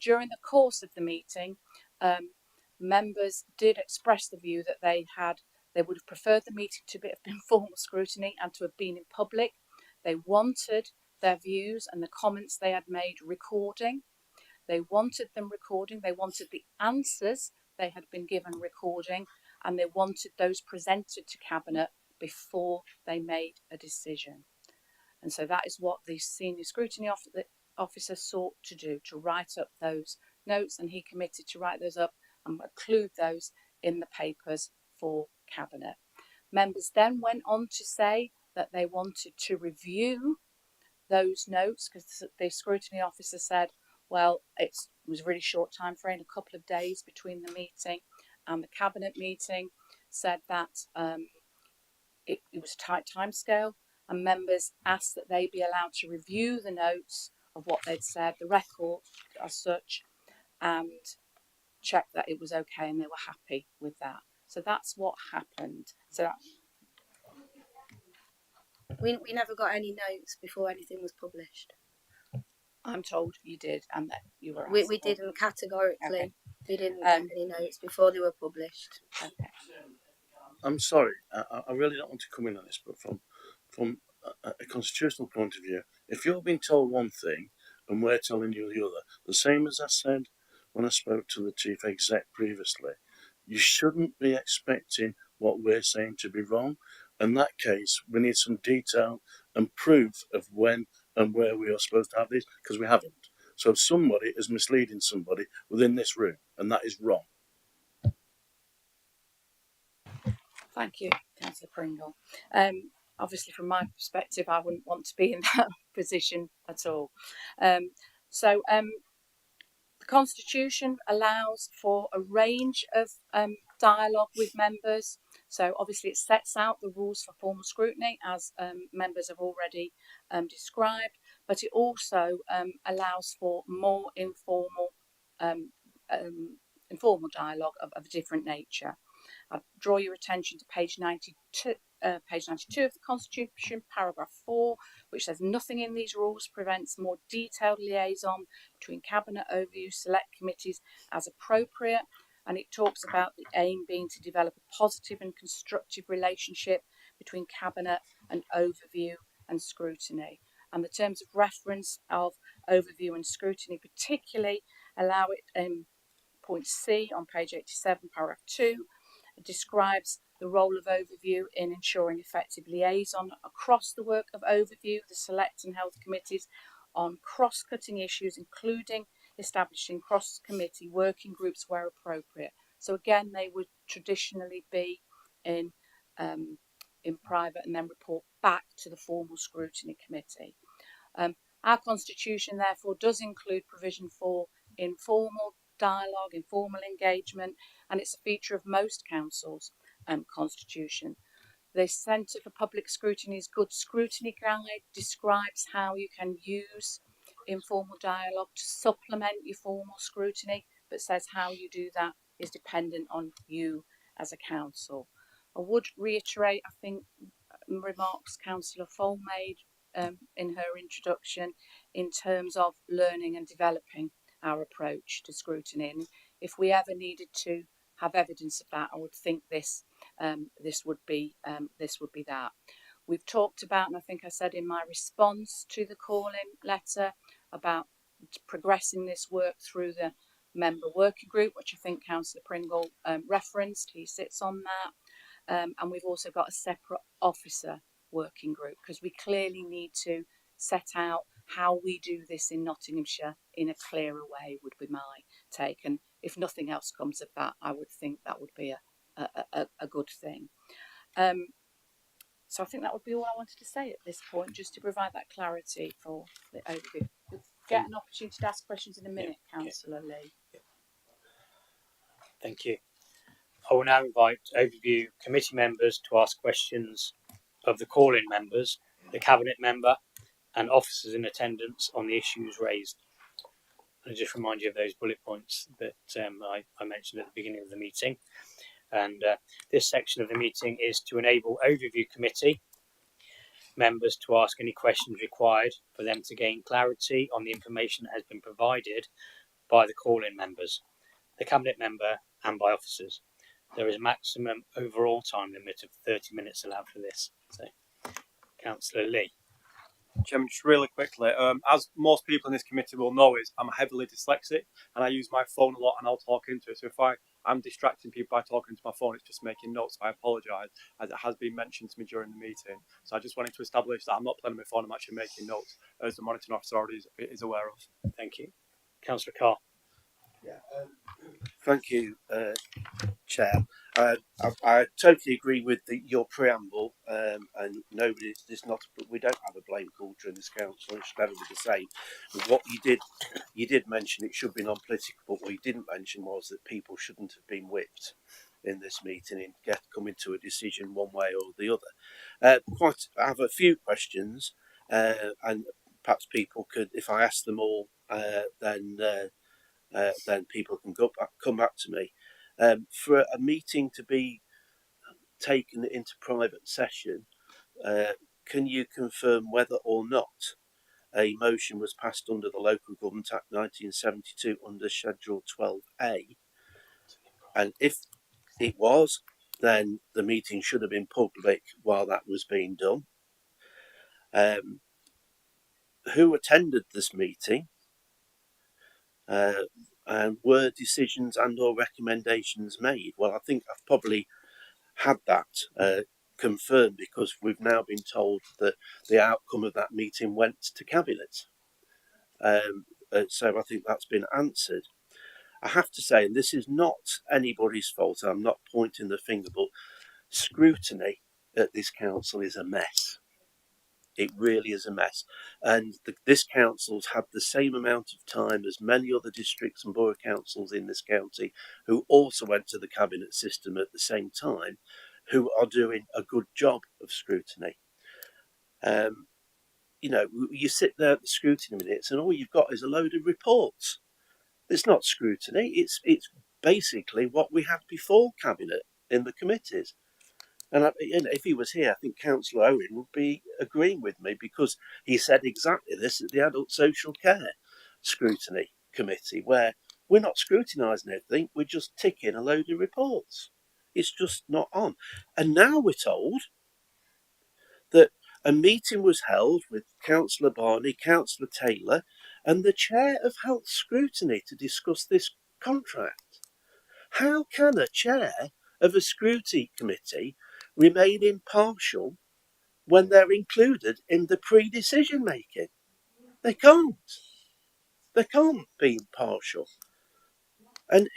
S3: During the course of the meeting, members did express the view that they would have preferred the meeting to have been formal scrutiny and to have been in public. They wanted their views and the comments they had made recording. They wanted them recording. They wanted the answers they had been given recording, and they wanted those presented to Cabinet before they made a decision. And so that is what the senior scrutiny officer sought to do, to write up those notes, and he committed to write those up and include those in the papers for Cabinet. Members then went on to say that they wanted to review those notes, because the scrutiny officer said, well, it was a really short time frame, a couple of days between the meeting and the Cabinet meeting, said that it was a tight time scale, and members asked that they be allowed to review the notes of what they'd said, the record as such, and check that it was okay, and they were happy with that. So that's what happened. So
S5: we never got any notes before anything was published.
S3: I'm told you did, and that you were.
S5: We didn't categorically. Okay. We didn't get any notes before they were published.
S3: Okay.
S9: I'm sorry, I really don't want to come in on this, but from a constitutional point of view, if you're being told one thing and we're telling you the other, the same as I said when I spoke to the chief exec previously, you shouldn't be expecting what we're saying to be wrong. In that case, we need some detail and proof of when and where we are supposed to have this, because we haven't. So somebody is misleading somebody within this room, and that is wrong.
S3: Thank you, Councillor Pringle. Obviously, from my perspective, I wouldn't want to be in that position at all. The Constitution allows for a range of dialogue with members. So obviously it sets out the rules for formal scrutiny, as members have already described, but it also allows for more informal dialogue of a different nature. I draw your attention to page 92 of the Constitution, paragraph 4, which says nothing in these rules prevents more detailed liaison between Cabinet overview select committees as appropriate, and it talks about the aim being to develop a positive and constructive relationship between Cabinet and overview and scrutiny. And the terms of reference of overview and scrutiny particularly allow it in point C on page 87, paragraph 2, it describes the role of overview in ensuring effective liaison across the work of overview, the select and health committees on cross-cutting issues, including establishing cross-committee working groups where appropriate. So again, they would traditionally be in private and then report back to the formal scrutiny committee. Our constitution therefore does include provision for informal dialogue, informal engagement, and it's a feature of most councils' constitution. The Centre for Public Scrutiny's Good Scrutiny Guide describes how you can use informal dialogue to supplement your formal scrutiny, but says how you do that is dependent on you as a council. I would reiterate, I think, remarks Councillor Fole made in her introduction in terms of learning and developing our approach to scrutiny. And if we ever needed to have evidence of that, I would think this would be that. We've talked about, and I think I said in my response to the call-in letter, about progressing this work through the member working group, which I think Councillor Pringle referenced. He sits on that. And we've also got a separate officer working group, because we clearly need to set out how we do this in Nottinghamshire in a clearer way, would be my take. And if nothing else comes of that, I would think that would be a good thing. So I think that would be all I wanted to say at this point, just to provide that clarity for the overview. We'll get an opportunity to ask questions in a minute, Councillor Lee.
S1: Thank you. I will now invite overview committee members to ask questions of the call-in members, the cabinet member, and officers in attendance on the issues raised. And I just remind you of those bullet points that I mentioned at the beginning of the meeting. And this section of the meeting is to enable overview committee members to ask any questions required for them to gain clarity on the information that has been provided by the call-in members, the cabinet member, and by officers. There is a maximum overall time limit of 30 minutes allowed for this. So, Councillor Lee.
S12: Chairman, just really quickly, as most people in this committee will know, is I'm heavily dyslexic and I use my phone a lot and I'll talk into it. So if I'm distracting people by talking to my phone, it's just making notes. I apologise, as it has been mentioned to me during the meeting. So I just wanted to establish that I'm not playing on my phone, I'm actually making notes, as the monitoring officer already is aware of.
S1: Thank you. Councillor Carr.
S13: Thank you, Chair. I totally agree with your preamble, and we don't have a blame culture in this council. It should never be the same. But what you did mention it should be non-political, but what you didn't mention was that people shouldn't have been whipped in this meeting and coming to a decision one way or the other. I have a few questions, and perhaps people could, if I ask them all, then people can come back to me. For a meeting to be taken into private session, can you confirm whether or not a motion was passed under the Local Government Act 1972 under Schedule 12A? And if it was, then the meeting should have been public while that was being done. Who attended this meeting? And were decisions and or recommendations made? Well, I think I've probably had that confirmed, because we've now been told that the outcome of that meeting went to Cabinet. So I think that's been answered. I have to say, and this is not anybody's fault, I'm not pointing the finger, but scrutiny at this council is a mess. It really is a mess. And this council's had the same amount of time as many other districts and borough councils in this county who also went to the cabinet system at the same time, who are doing a good job of scrutiny. You know, you sit there at the scrutiny minutes and all you've got is a load of reports. It's not scrutiny, it's basically what we had before cabinet in the committees. And if he was here, I think Councillor Owen would be agreeing with me, because he said exactly this at the Adult Social Care Scrutiny Committee, where we're not scrutinising everything, we're just ticking a load of reports. It's just not on. And now we're told that a meeting was held with Councillor Barney, Councillor Taylor, and the Chair of Health Scrutiny to discuss this contract. How can a chair of a scrutiny committee remain impartial when they're included in the pre-decision making? They can't. They can't be impartial. And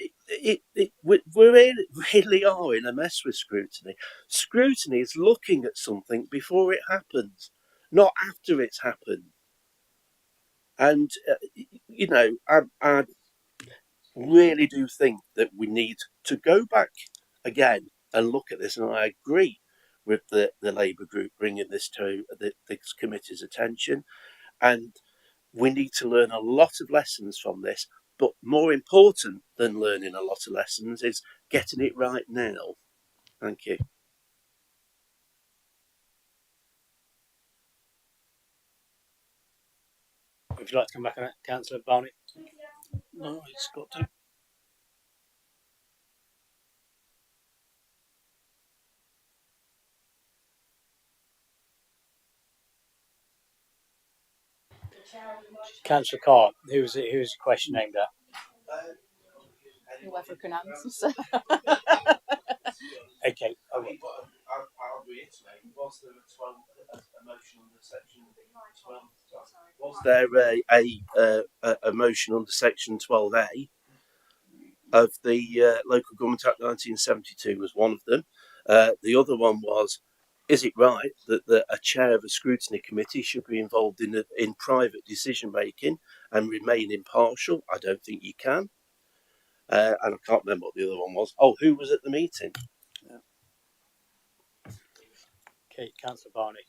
S13: we really are in a mess with scrutiny. Scrutiny is looking at something before it happens, not after it's happened. And, you know, I really do think that we need to go back again and look at this. And I agree with the Labour group bringing this to this committee's attention. And we need to learn a lot of lessons from this. But more important than learning a lot of lessons is getting it right now. Thank you.
S1: Would you like to come back on that, Councillor Barney?
S6: No, it's got to.
S1: Councillor Carr, who's the question aimed at?
S3: Whoever can answer.
S1: Okay.
S13: I'll reiterate, was there a motion under section 12? Was there a motion under section 12A of the Local Government Act 1972 was one of them. The other one was, is it right that a chair of a scrutiny committee should be involved in private decision making and remain impartial? I don't think you can. And I can't remember what the other one was. Oh, who was at the meeting?
S1: Okay, Councillor Barney.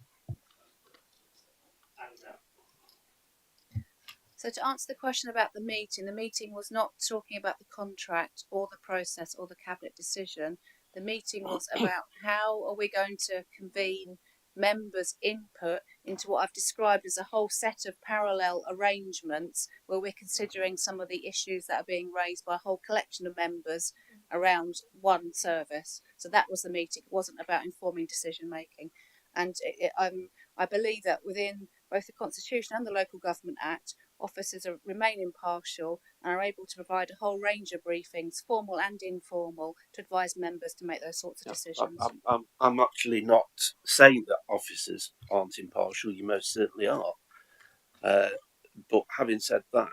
S3: So to answer the question about the meeting was not talking about the contract or the process or the cabinet decision. The meeting was about how are we going to convene members' input into what I've described as a whole set of parallel arrangements where we're considering some of the issues that are being raised by a whole collection of members around one service. So that was the meeting. It wasn't about informing decision making. And I believe that within both the Constitution and the Local Government Act, officers remain impartial and are able to provide a whole range of briefings, formal and informal, to advise members to make those sorts of decisions.
S13: I'm actually not saying that officers aren't impartial. You most certainly are. But having said that,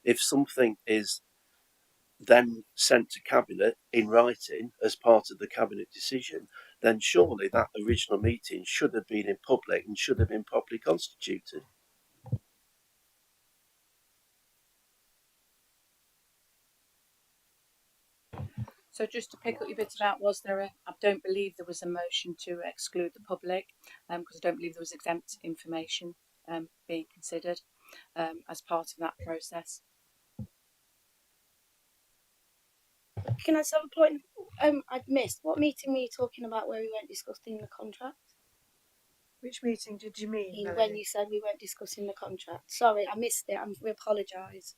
S13: if something is then sent to cabinet in writing as part of the cabinet decision, then surely that original meeting should have been in public and should have been properly constituted.
S3: So just to pick up your bit about, I don't believe there was a motion to exclude the public, because I don't believe there was exempt information being considered as part of that process.
S5: Can I just have a point? I've missed. What meeting were you talking about where we weren't discussing the contract?
S4: Which meeting did you mean?
S5: When you said we weren't discussing the contract. Sorry, I missed it. We apologise.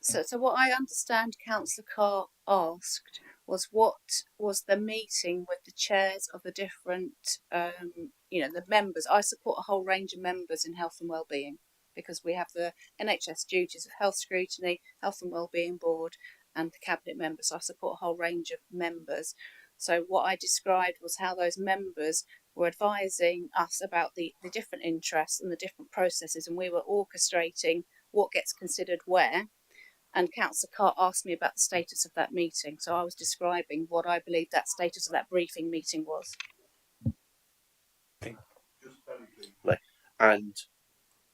S3: So what I understand Councillor Carr asked was what was the meeting with the chairs of the different, the members. I support a whole range of members in health and wellbeing because we have the NHS duties of health scrutiny, health and wellbeing board, and the cabinet members. So I support a whole range of members. So what I described was how those members were advising us about the different interests and the different processes, and we were orchestrating what gets considered where. And Councillor Carr asked me about the status of that meeting. So I was describing what I believe that status of that briefing meeting was.
S13: Just very briefly, and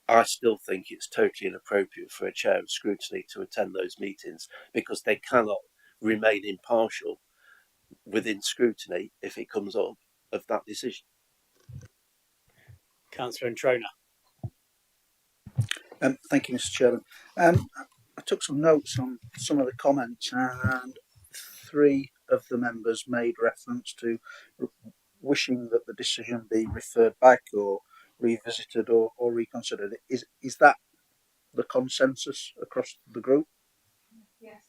S13: I still think it's totally inappropriate for a chair of scrutiny to attend those meetings because they cannot remain impartial within scrutiny if it comes up of that decision.
S1: Councillor Trona.
S14: Thank you, Mr. Chairman. I took some notes on some of the comments, and 3 of the members made reference to wishing that the decision be referred back or revisited or reconsidered. Is that the consensus across the group?
S3: Yes.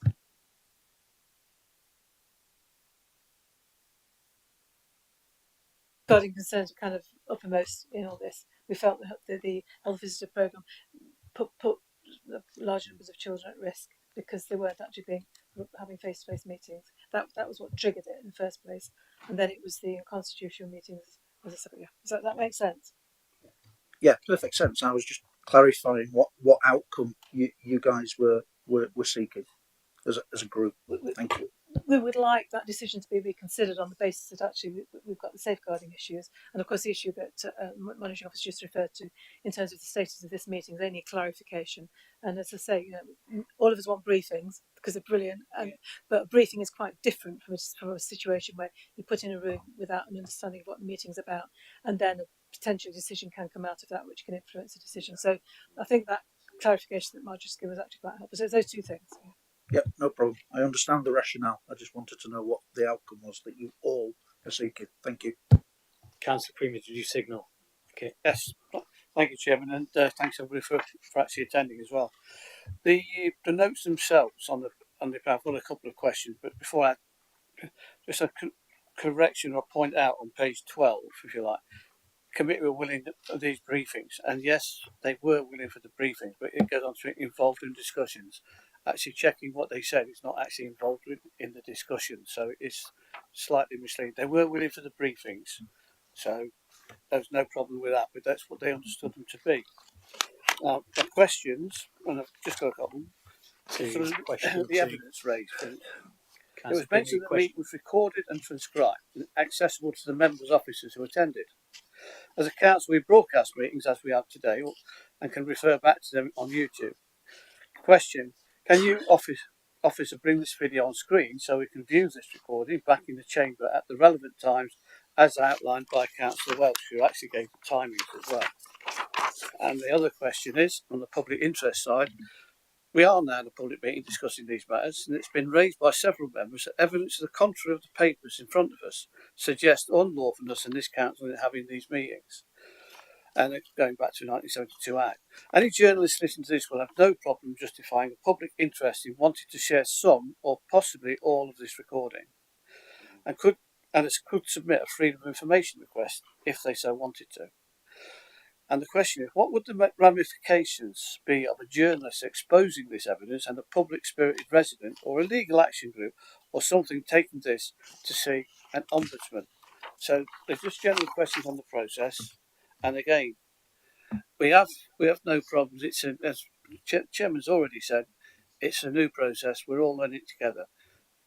S4: Guarding concerns were kind of uppermost in all this. We felt that the health visitor programme put large numbers of children at risk because they weren't actually having face-to-face meetings. That was what triggered it in the first place, and then it was the constitutional meetings. As I said, yeah. Does that make sense?
S14: Yeah, perfect sense. I was just clarifying what outcome you guys were seeking as a group. Thank you.
S4: We would like that decision to be reconsidered on the basis that actually we've got the safeguarding issues, and of course the issue that Monitoring Office just referred to in terms of the status of this meeting. They need clarification, and as I say, all of us want briefings because they're brilliant, but a briefing is quite different from a situation where you put in a room without an understanding of what the meeting's about, and then a potential decision can come out of that which can influence the decision. So I think that clarification that Marge just gave was actually quite helpful. So it's those 2 things.
S14: Yep, no problem. I understand the rationale. I just wanted to know what the outcome was that you all are seeking. Thank you.
S1: Councillor Creamer, did you signal? Okay.
S15: Yes, thank you, Chairman, and thanks everybody for actually attending as well. The notes themselves on the I've got a couple of questions, but before I just a correction or point out on page 12, if you like. Committee were willing for these briefings, and yes, they were willing for the briefings, but it goes on to involved in discussions. Actually checking what they said is not actually involved in the discussion, so it's slightly misleading. They were willing for the briefings, so there's no problem with that, but that's what they understood them to be. Now, the questions, and I've just got a couple. The evidence raised. It was mentioned that the meeting was recorded and transcribed and accessible to the members' officers who attended. As a council, we broadcast meetings as we have today and can refer back to them on YouTube. Question: can you, officer, bring this video on screen so we can view this recording back in the chamber at the relevant times as outlined by Councillor Welch, who actually gave the timings as well? And the other question is, on the public interest side, we are now in a public meeting discussing these matters, and it's been raised by several members that evidence to the contrary of the papers in front of us suggests unlawfulness in this council in having these meetings. And it's going back to 1972 Act. Any journalist listening to this will have no problem justifying a public interest in wanting to share some or possibly all of this recording, and could submit a freedom of information request if they so wanted to. And the question is, what would the ramifications be of a journalist exposing this evidence and a public-spirited resident or a legal action group or something taking this to see an ombudsman? So there's just general questions on the process. And again, we have no problems. It's as Chairman's already said, it's a new process. We're all learning together,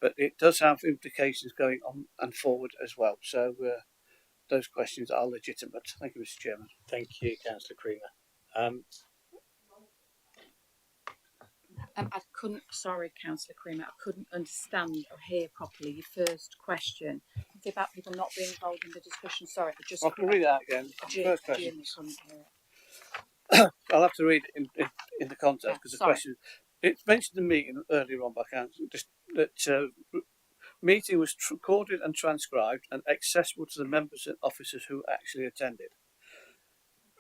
S15: but it does have implications going on and forward as well. So those questions are legitimate. Thank you, Mr. Chairman.
S1: Thank you, Councillor Creamer.
S3: I couldn't, sorry, Councillor Creamer, I couldn't understand or hear properly your first question. It's about people not being involved in the discussion. Sorry,
S15: I can read that again. First question. I'll have to read it in the context because the question, it's mentioned in the meeting earlier on by Council that meeting was recorded and transcribed and accessible to the members and officers who actually attended.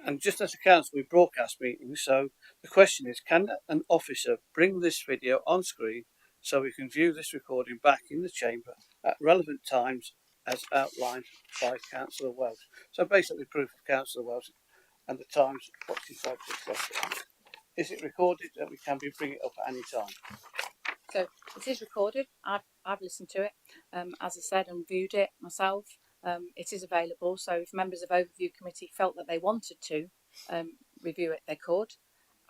S15: And just as a council, we broadcast meetings. So the question is, can an officer bring this video on screen so we can view this recording back in the chamber at relevant times as outlined by Councillor Welch? So basically proof of Councillor Welch and the times what's inside this question. Is it recorded that we can bring it up at any time?
S3: So it is recorded. I've listened to it, as I said, and viewed it myself. It is available. So if members of Overview Committee felt that they wanted to review it, they could.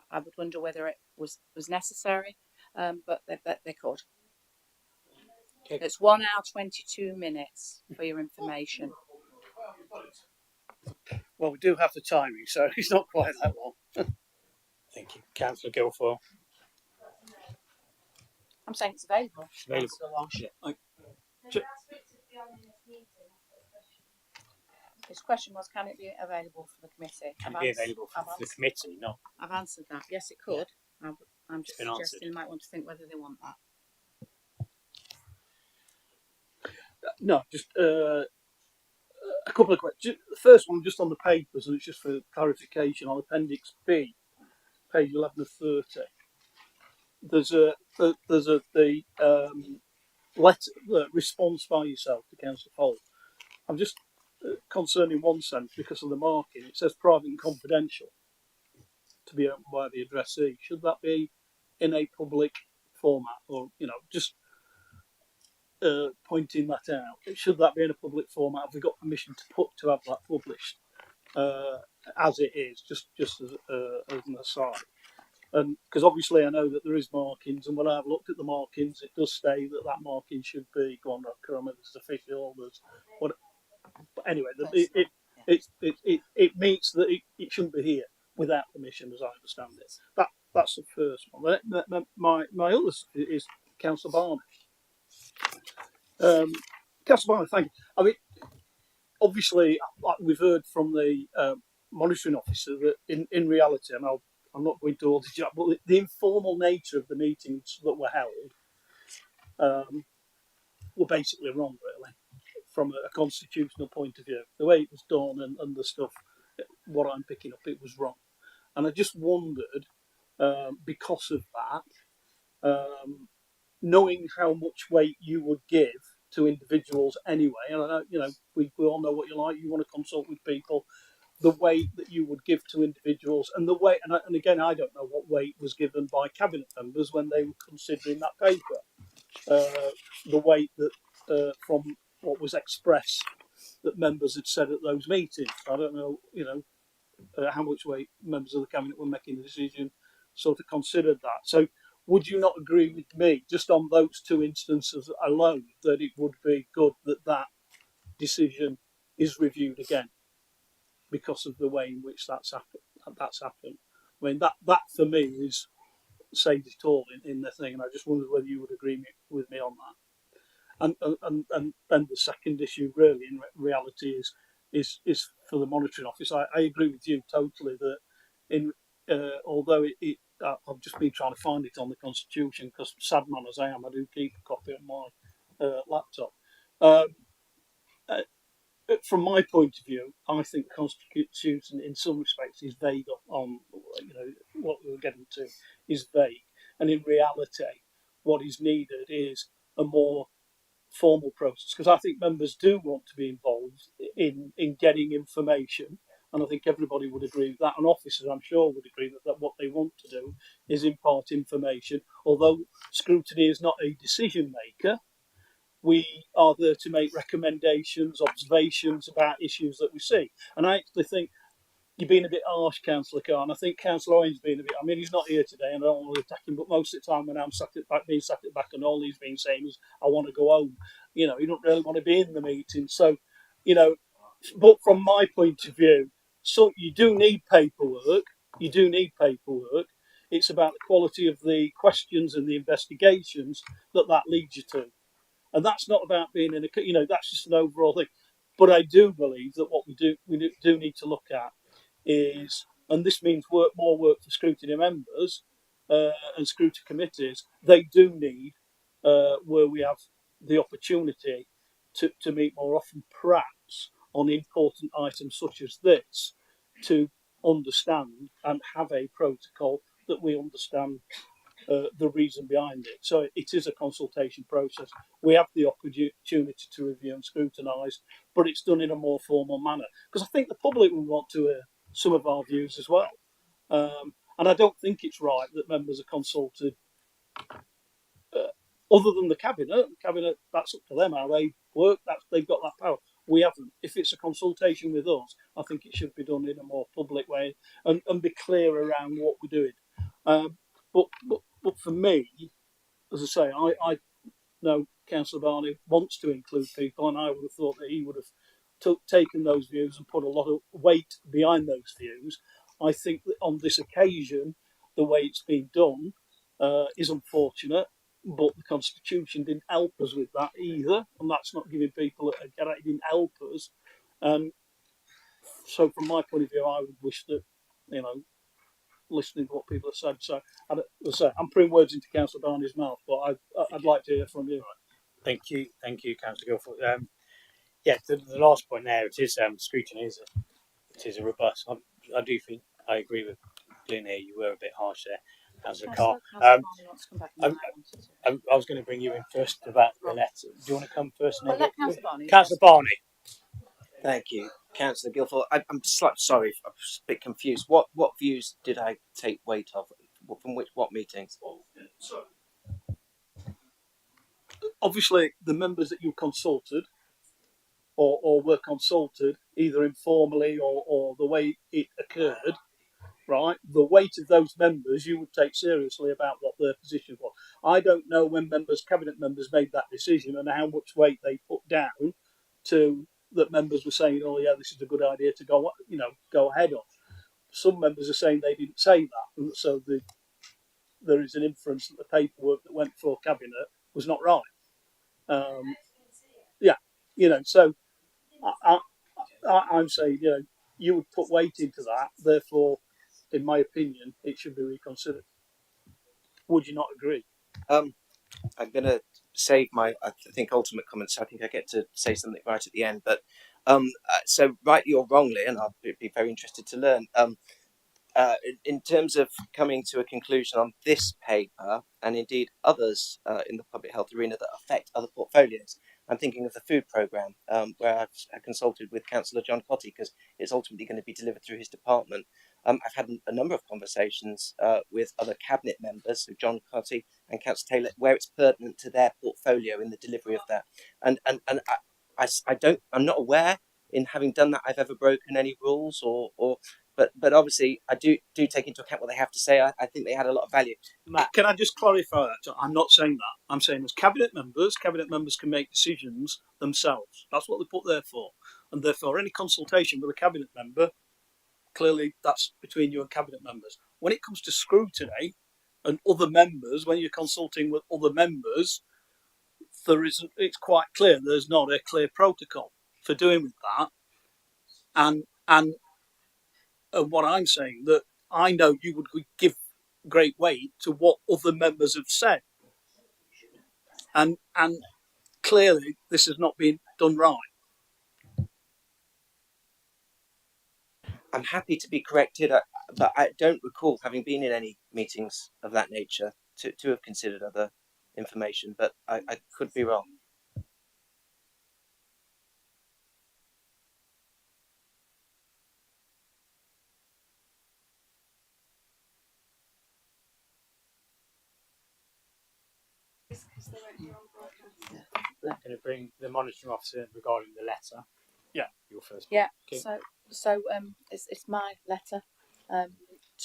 S3: I would wonder whether it was necessary, but they could.
S1: Okay.
S3: It's 1 hour 22 minutes for your information.
S15: Well, we do have the timing, so it's not quite that long.
S1: Thank you. Councillor Guilfoyle.
S3: I'm saying it's available.
S1: Available.
S3: Councillor Walsh. His question was, can it be available for the committee?
S1: Can it be available for the committee? No.
S3: I've answered that. Yes, it could. Yeah. I'm just
S1: been
S3: suggesting
S1: answered.
S3: you might want to think whether they want that.
S15: No, just a couple of questions. The first one, just on the papers, and it's just for clarification on Appendix B, page 11 of 30. There's the letter, the response by yourself to Councillor Fold. I'm just concerned in one sense because of the marking. It says private and confidential to be opened by the addressee. Should that be in a public format, or just pointing that out? Should that be in a public format? Have we got permission to have that published as it is, just as an aside? And because obviously I know that there is markings, and when I've looked at the markings, it does say that marking should be go on. I can't remember, there's official, there's what. But anyway, it means that it shouldn't be here without permission, as I understand it. That's the first one. My other is Councillor Barney. Councillor Barney, thank you. I mean, obviously, like we've heard from the monitoring officer that in reality, and I'm not going to all the job, but the informal nature of the meetings that were held were basically wrong, really, from a constitutional point of view. The way it was done and the stuff, what I'm picking up, it was wrong. And I just wondered, because of that, knowing how much weight you would give to individuals anyway, and I know, we all know what you like, you want to consult with people, the weight that you would give to individuals, and the way, and again, I don't know what weight was given by cabinet members when they were considering that paper. The weight that from what was expressed that members had said at those meetings. I don't know, how much weight members of the cabinet were making the decision, sort of considered that. So, would you not agree with me, just on those two instances alone, that it would be good that decision is reviewed again because of the way in which that's happened? I mean, that for me is says it all in the thing, and I just wondered whether you would agree with me on that. And then the second issue, really, in reality, is for the monitoring office. I agree with you totally that although I've just been trying to find it on the Constitution, because sad man as I am, I do keep a copy on my laptop. From my point of view, I think the Constitution, in some respects, is vague on what we were getting to is vague, and in reality, what is needed is a more formal process, because I think members do want to be involved in getting information, and I think everybody would agree with that, and officers, I'm sure, would agree that what they want to do is impart information. Although scrutiny is not a decision maker, we are there to make recommendations, observations about issues that we see. And I actually think you've been a bit harsh, Councillor Khan. I think Councillor Owen's been a bit, I mean, he's not here today and I don't want to attack him, but most of the time when I'm being sat at the back, and all he's been saying is, I want to go home. You don't really want to be in the meeting. So, but from my point of view, so you do need paperwork. It's about the quality of the questions and the investigations that leads you to. And that's not about being in a, that's just an overall thing. But I do believe that what we do need to look at is, and this means more work for scrutiny members and scrutiny committees, they do need, where we have the opportunity to meet more often, perhaps on important items such as this, to understand and have a protocol that we understand the reason behind it. So it is a consultation process. We have the opportunity to review and scrutinise, but it's done in a more formal manner. Because I think the public will want to hear some of our views as well. And I don't think it's right that members are consulted other than the cabinet, that's up to them how they work. They've got that power. We haven't. If it's a consultation with us, I think it should be done in a more public way and be clear around what we're doing. But for me, as I say, I know Councillor Barney wants to include people, and I would have thought that he would have taken those views and put a lot of weight behind those views. I think that on this occasion, the way it's been done is unfortunate, but the Constitution didn't help us with that either, and that's not giving people a get out. It didn't help us. So from my point of view, I would wish that, listening to what people have said. So I'm putting words into Councillor Barney's mouth, but I'd like to hear from you.
S1: Thank you, Councillor Guilford. The last point there, it is scrutiny. It is a robust. I do think I agree with Glyn here. You were a bit harsh there, Councillor Carr. I was going to bring you in first about the letter. Do you want to come first?
S3: Well, let Councillor Barney.
S1: Councillor Barney.
S10: Thank you, Councillor Guilford. I'm sorry, I'm a bit confused. What views did I take weight of? From what meetings?
S15: Obviously, the members that you consulted or were consulted, either informally or the way it occurred, right? The weight of those members you would take seriously about what their position was. I don't know when cabinet members made that decision and how much weight they put down to that members were saying, oh yeah, this is a good idea to go ahead on. Some members are saying they didn't say that, and so there is an inference that the paperwork that went before cabinet was not right. So I'm saying, you would put weight into that. Therefore, in my opinion, it should be reconsidered. Would you not agree?
S10: I'm going to save my, I think, ultimate comments. I think I get to say something right at the end. But so rightly or wrongly, and I'll be very interested to learn. In terms of coming to a conclusion on this paper, and indeed others in the public health arena that affect other portfolios, I'm thinking of the food programme, where I've consulted with Councillor John Cotty because it's ultimately going to be delivered through his department. I've had a number of conversations with other cabinet members, so John Cotty and Councillor Taylor, where it's pertinent to their portfolio in the delivery of that. And I'm not aware, in having done that, I've ever broken any rules But obviously, I do take into account what they have to say. I think they had a lot of value.
S15: Matt, can I just clarify that? I'm not saying that. I'm saying as cabinet members can make decisions themselves. That's what they put there for. And therefore, any consultation with a cabinet member, clearly that's between you and cabinet members. When it comes to scrutiny and other members, when you're consulting with other members, it's quite clear there's not a clear protocol for doing with that. And what I'm saying, that I know you would give great weight to what other members have said, and clearly this has not been done right.
S10: I'm happy to be corrected, but I don't recall having been in any meetings of that nature to have considered other information, but I could be wrong.
S1: I'm going to bring the monitoring officer regarding the letter.
S15: Yeah,
S1: your first.
S3: Yeah.
S1: Okay.
S3: So it's my letter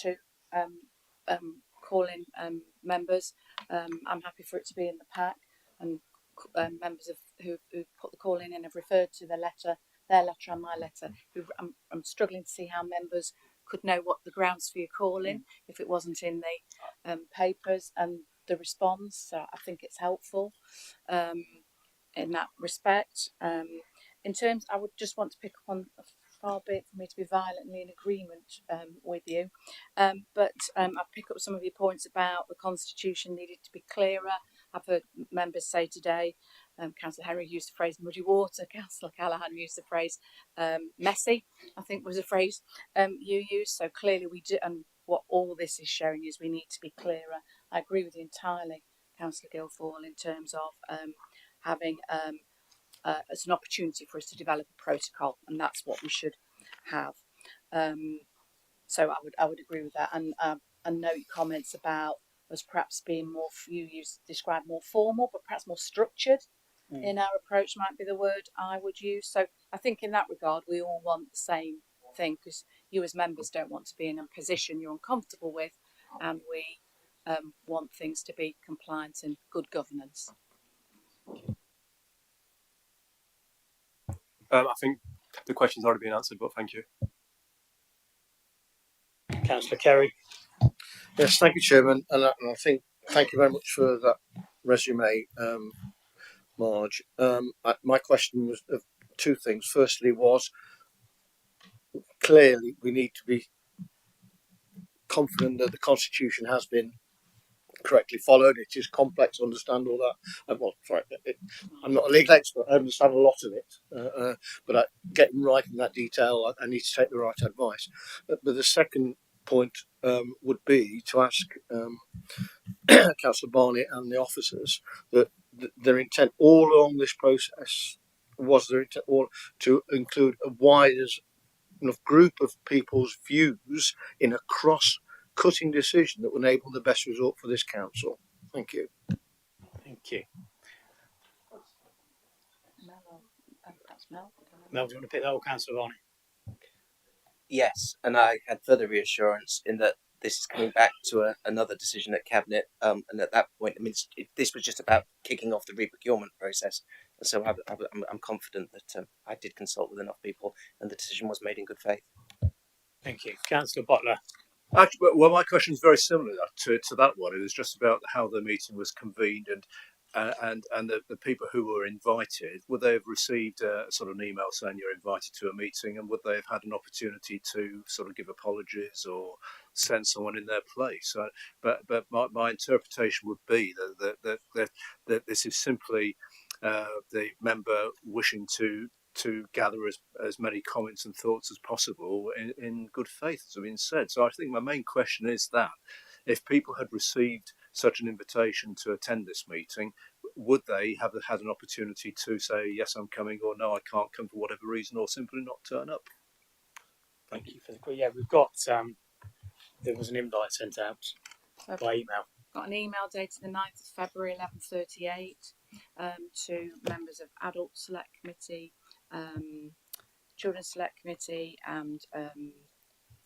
S3: to call in members. I'm happy for it to be in the pack, and members who put the call in and have referred to their letter and my letter. I'm struggling to see how members could know what the grounds for your call in if it wasn't in the papers and the response. So I think it's helpful in that respect. In terms, I would just want to pick up on, far be it for me to be violently in agreement with you, but I'll pick up some of your points about the Constitution needed to be clearer. I've heard members say today, Councillor Henry used the phrase muddy water, Councillor Callaghan used the phrase messy, I think was a phrase you used. So clearly we do, and what all this is showing is we need to be clearer. I agree with you entirely, Councillor Guilford, in terms of having as an opportunity for us to develop a protocol, and that's what we should have. So I would agree with that, and note your comments about as perhaps being more, you describe more formal, but perhaps more structured in our approach might be the word I would use. So I think in that regard, we all want the same thing, because you as members don't want to be in a position you're uncomfortable with, and we want things to be compliant and good governance.
S12: I think the question's already been answered, but thank you.
S1: Councillor Kerry.
S9: Yes, thank you, Chairman, and I think thank you very much for that resume, Marge. My question was of two things. Firstly, was clearly we need to be confident that the Constitution has been correctly followed. It is complex to understand all that. I'm not a legal expert. I understand a lot of it, but getting right in that detail, I need to take the right advice. But the second point would be to ask Councillor Barney and the officers that their intent all along this process was their intent all to include a wide enough group of people's views in a cross-cutting decision that will enable the best result for this council. Thank you.
S1: Thank you.
S3: Mel,
S1: Mel, do you want to pick that up, Councillor Barney?
S10: Yes, and I had further reassurance in that this is coming back to another decision at Cabinet, and at that point, I mean, this was just about kicking off the re-procurement process, and so I'm confident that I did consult with enough people, and the decision was made in good faith.
S1: Thank you. Councillor Butler.
S13: Actually, well, my question is very similar to that one. It was just about how the meeting was convened and the people who were invited. Would they have received a sort of an email saying you're invited to a meeting, and would they have had an opportunity to sort of give apologies or send someone in their place? But my interpretation would be that this is simply the member wishing to gather as many comments and thoughts as possible in good faith, as has been said. So I think my main question is that if people had received such an invitation to attend this meeting, would they have had an opportunity to say, yes, I'm coming, or no, I can't come for whatever reason, or simply not turn up?
S1: Thank you for the. Yeah, we've got. There was an invite sent out by email.
S3: Got an email dated the 9th of February, 11:38, to members of Adult Select Committee, Children's Select Committee, and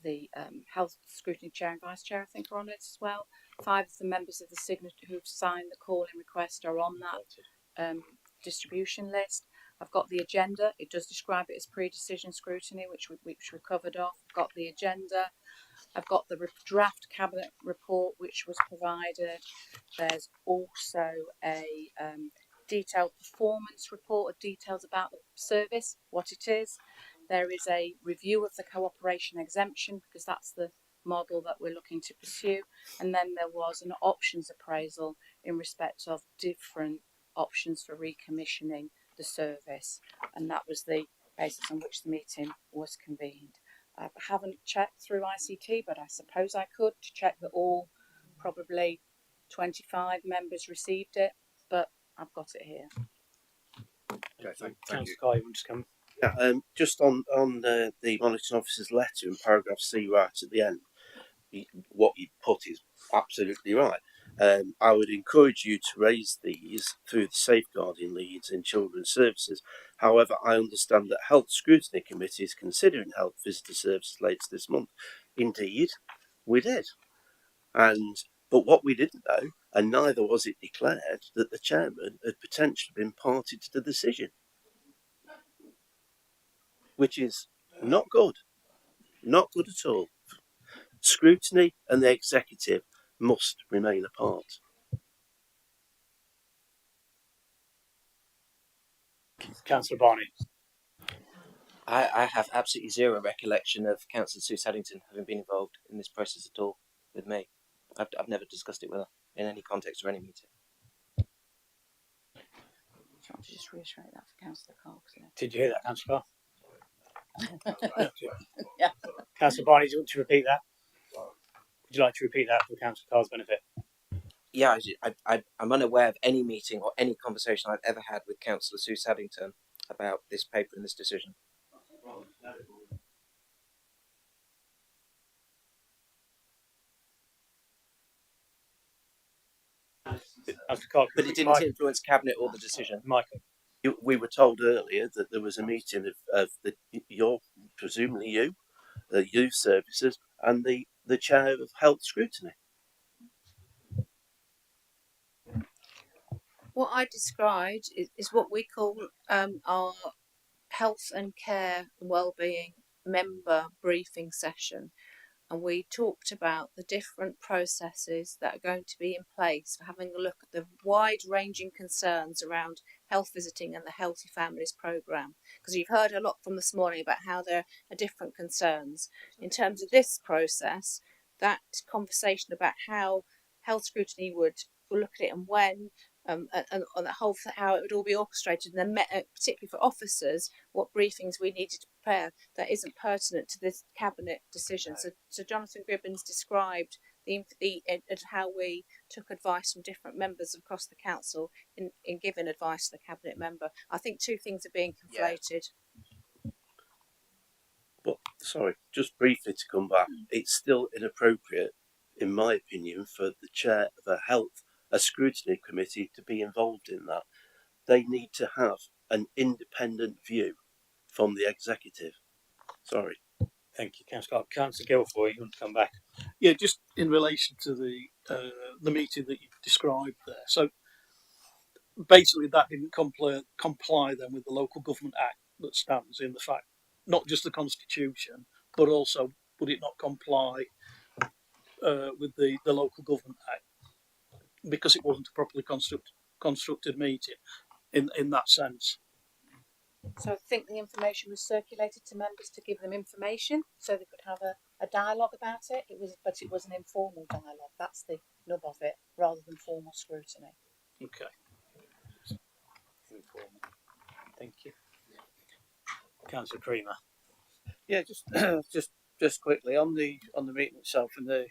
S3: the Health Scrutiny Chair and Vice Chair, I think, are on it as well. 5 of the members of the signature who've signed the calling request are on that distribution list. I've got the agenda. It does describe it as pre-decision scrutiny, which we covered off. I've got the agenda. I've got the draft cabinet report, which was provided. There's also a detailed performance report of details about the service, what it is. There is a review of the cooperation exemption, because that's the model that we're looking to pursue. And then there was an options appraisal in respect of different options for recommissioning the service. And that was the basis on which the meeting was convened. I haven't checked through ICT, but I suppose I could to check that all probably 25 members received it, but I've got it here.
S13: Okay, thank you.
S1: Councillor Guy, you want to come?
S13: Yeah, just on the monitoring officer's letter in paragraph C right at the end, what you put is absolutely right. I would encourage you to raise these through the safeguarding leads in children's services. However, I understand that Health Scrutiny Committee is considering health visitor services later this month. Indeed, we did. But what we didn't know, and neither was it declared, that the chairman had potentially been party to the decision, which is not good. Not good at all. Scrutiny and the executive must remain apart.
S1: Councillor Barney.
S10: I have absolutely zero recollection of Councillor Sue Saddington having been involved in this process at all with me. I've never discussed it with her in any context or any meeting.
S3: Do you want to just reiterate that for Councillor Cox?
S1: Did you hear that, Councillor Carr?
S3: Yeah.
S1: Councillor Barney, do you want to repeat that? Would you like to repeat that for Councillor Carr's benefit?
S10: Yeah, I'm unaware of any meeting or any conversation I've ever had with Councillor Sue Saddington about this paper and this decision.
S1: Councillor Clark,
S10: But it didn't influence cabinet or the decision.
S1: Michael.
S13: We were told earlier that there was a meeting of presumably you, the youth services, and the chair of health scrutiny.
S3: What I described is what we call our health and care and wellbeing member briefing session. And we talked about the different processes that are going to be in place for having a look at the wide-ranging concerns around health visiting and the Healthy Families programme. Because you've heard a lot from this morning about how there are different concerns. In terms of this process, that conversation about how health scrutiny would look at it and when, and on the whole, how it would all be orchestrated, and then particularly for officers, what briefings we needed to prepare that isn't pertinent to this cabinet decision. So Jonathan Gribbins described how we took advice from different members across the council in giving advice to the cabinet member. I think two things are being conflated.
S13: But sorry, just briefly to come back, it's still inappropriate, in my opinion, for the chair of a scrutiny committee to be involved in that. They need to have an independent view from the executive. Sorry.
S1: Thank you, Councillor. Councillor Guilfoyle, you want to come back?
S15: Yeah, just in relation to the meeting that you described there. So basically, that didn't comply then with the Local Government Act that stands in the fact, not just the Constitution, but also would it not comply with the Local Government Act because it wasn't a properly constructed meeting in that sense.
S3: So I think the information was circulated to members to give them information so they could have a dialogue about it. But it was an informal dialogue. That's the nub of it, rather than formal scrutiny.
S15: Okay.
S1: Informal. Thank you. Councillor Creamer.
S15: Yeah, just quickly on the meeting itself, and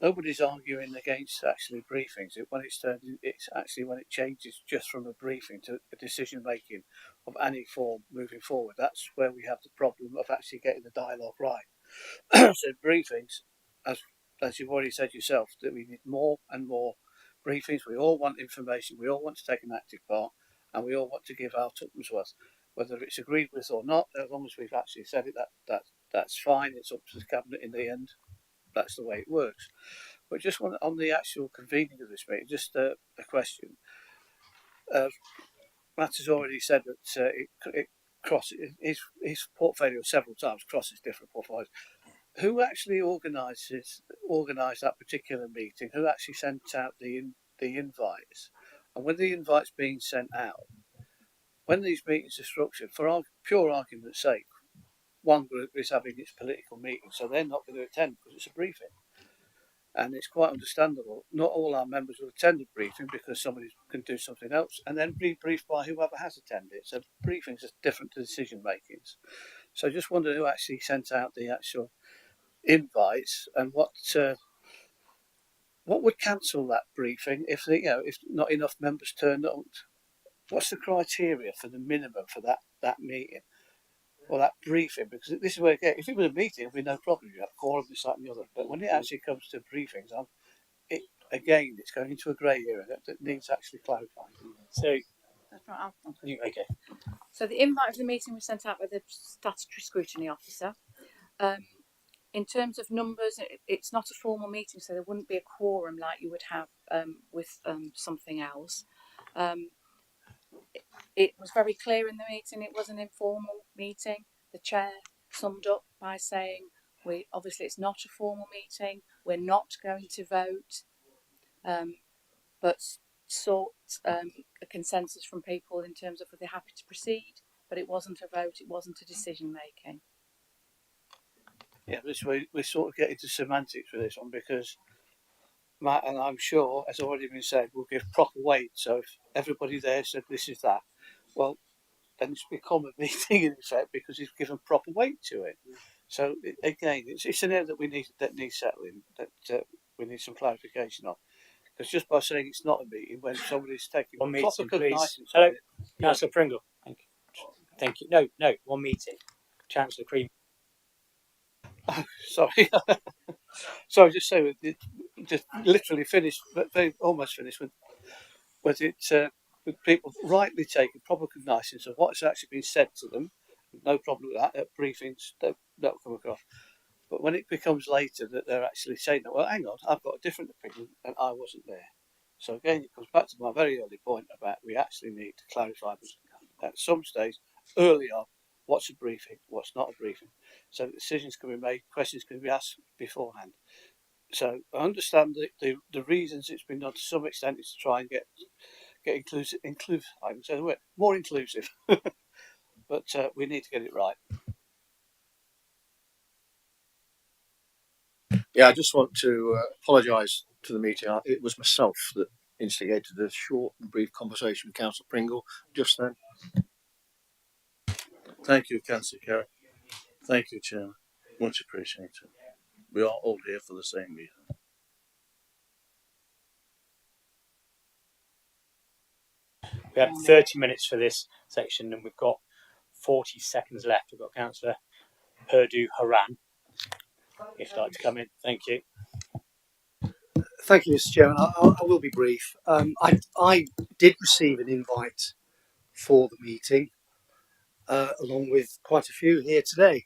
S15: nobody's arguing against actually briefings. It's actually when it changes just from a briefing to a decision making of any form moving forward. That's where we have the problem of actually getting the dialogue right. So briefings, as you've already said yourself, that we need more and more briefings. We all want information. We all want to take an active part, and we all want to give our tuppence worth, whether it's agreed with or not. As long as we've actually said it, that's fine. It's up to the cabinet in the end. That's the way it works. But just on the actual convening of this meeting, just a question. Matt has already said that it crosses his portfolio several times, crosses different portfolios. Who actually organised that particular meeting? Who actually sent out the invites? And when the invite's being sent out, when these meetings are structured, for pure argument's sake, one group is having its political meeting, so they're not going to attend because it's a briefing. And it's quite understandable. Not all our members will attend a briefing because somebody can do something else and then be briefed by whoever has attended. So briefings are different to decision makings. So I just wondered who actually sent out the actual invites and what would cancel that briefing if not enough members turned up. What's the criteria for the minimum for that meeting? Or that briefing, because this is where if it was a meeting, there'd be no problem. You have quorum, this, that, and the other. But when it actually comes to briefings, it's going into a grey area that needs actually clarifying.
S1: So,
S3: that's right.
S1: Okay.
S3: So the invite for the meeting was sent out by the statutory scrutiny officer. In terms of numbers, it's not a formal meeting, so there wouldn't be a quorum like you would have with something else. It was very clear in the meeting it was an informal meeting. The chair summed up by saying, obviously it's not a formal meeting, we're not going to vote, but sought a consensus from people in terms of whether they're happy to proceed, but it wasn't a vote, it wasn't a decision making.
S15: Yeah, we sort of get into semantics with this one because Matt, and I'm sure, as already been said, will give proper weight. So if everybody there said this is that, well, then it's become a meeting in effect because he's given proper weight to it. So again, it's an area that needs settling, that we need some clarification on. Because just by saying it's not a meeting, when somebody's taking
S1: one
S15: proper
S1: meeting, please.
S15: cognizance
S1: Hello,
S15: of it.
S1: Councillor Pringle. Thank you. No, one meeting. Chancellor Cream.
S15: Oh, sorry. So just say just literally finished, almost finished with whether it's people rightly taking proper cognizance of what's actually been said to them. No problem with that. At briefings, that'll come across. But when it becomes later that they're actually saying that, well, hang on, I've got a different opinion and I wasn't there. So again, it comes back to my very early point about we actually need to clarify at some stage early on what's a briefing, what's not a briefing. So decisions can be made, questions can be asked beforehand. So I understand the reasons it's been done to some extent is to try and get inclusive. I can say the word more inclusive, but we need to get it right.
S16: Yeah, I just want to apologise to the meeting. It was myself that instigated a short and brief conversation with Councillor Pringle just then.
S9: Thank you, Councillor Carrick. Thank you, Chairman. Much appreciated. We are all here for the same reason.
S1: We have 30 minutes for this section and we've got 40 seconds left. We've got Councillor Perdue Haran. If you'd like to come in, thank you.
S17: Thank you, Mr. Chairman. I will be brief. I did receive an invite for the meeting, along with quite a few here today,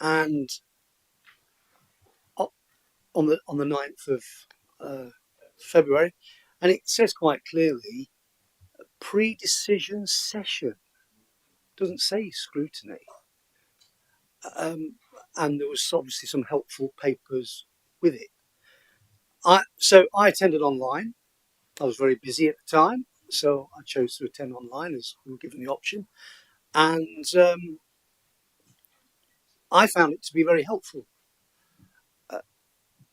S17: and on the 9th of February, and it says quite clearly pre-decision session. Doesn't say scrutiny, and there was obviously some helpful papers with it. So I attended online. I was very busy at the time, so I chose to attend online as we were given the option. And I found it to be very helpful.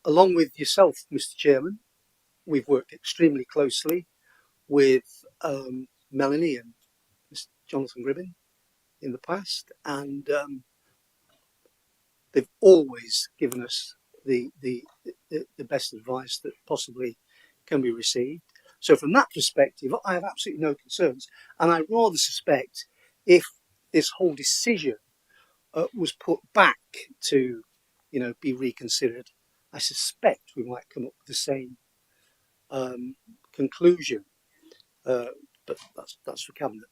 S17: Along with yourself, Mr. Chairman, we've worked extremely closely with Melanie and Mr. Jonathan Gribbin in the past, and they've always given us the best advice that possibly can be received. So from that perspective, I have absolutely no concerns. And I rather suspect if this whole decision was put back to, be reconsidered, I suspect we might come up with the same conclusion. But that's for Cabinet.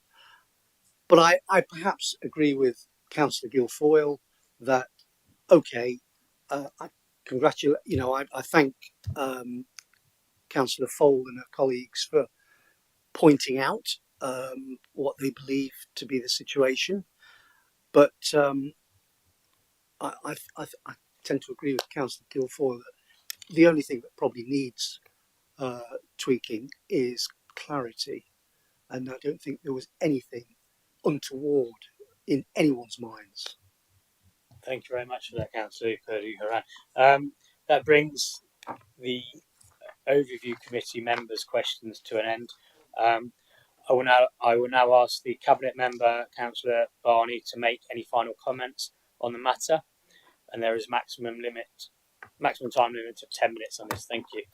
S17: But I perhaps agree with Councillor Guilfoyle that, okay, I congratulate, I thank Councillor Fole and her colleagues for pointing out what they believe to be the situation. But I tend to agree with Councillor Guilfoyle that the only thing that probably needs tweaking is clarity. And I don't think there was anything untoward in anyone's minds.
S1: Thank you very much for that, Councillor Perdue Haran. That brings the overview committee members' questions to an end. I will now ask the Cabinet member, Councillor Barney, to make any final comments on the matter. And there is maximum time limit of 10 minutes on this. Thank you.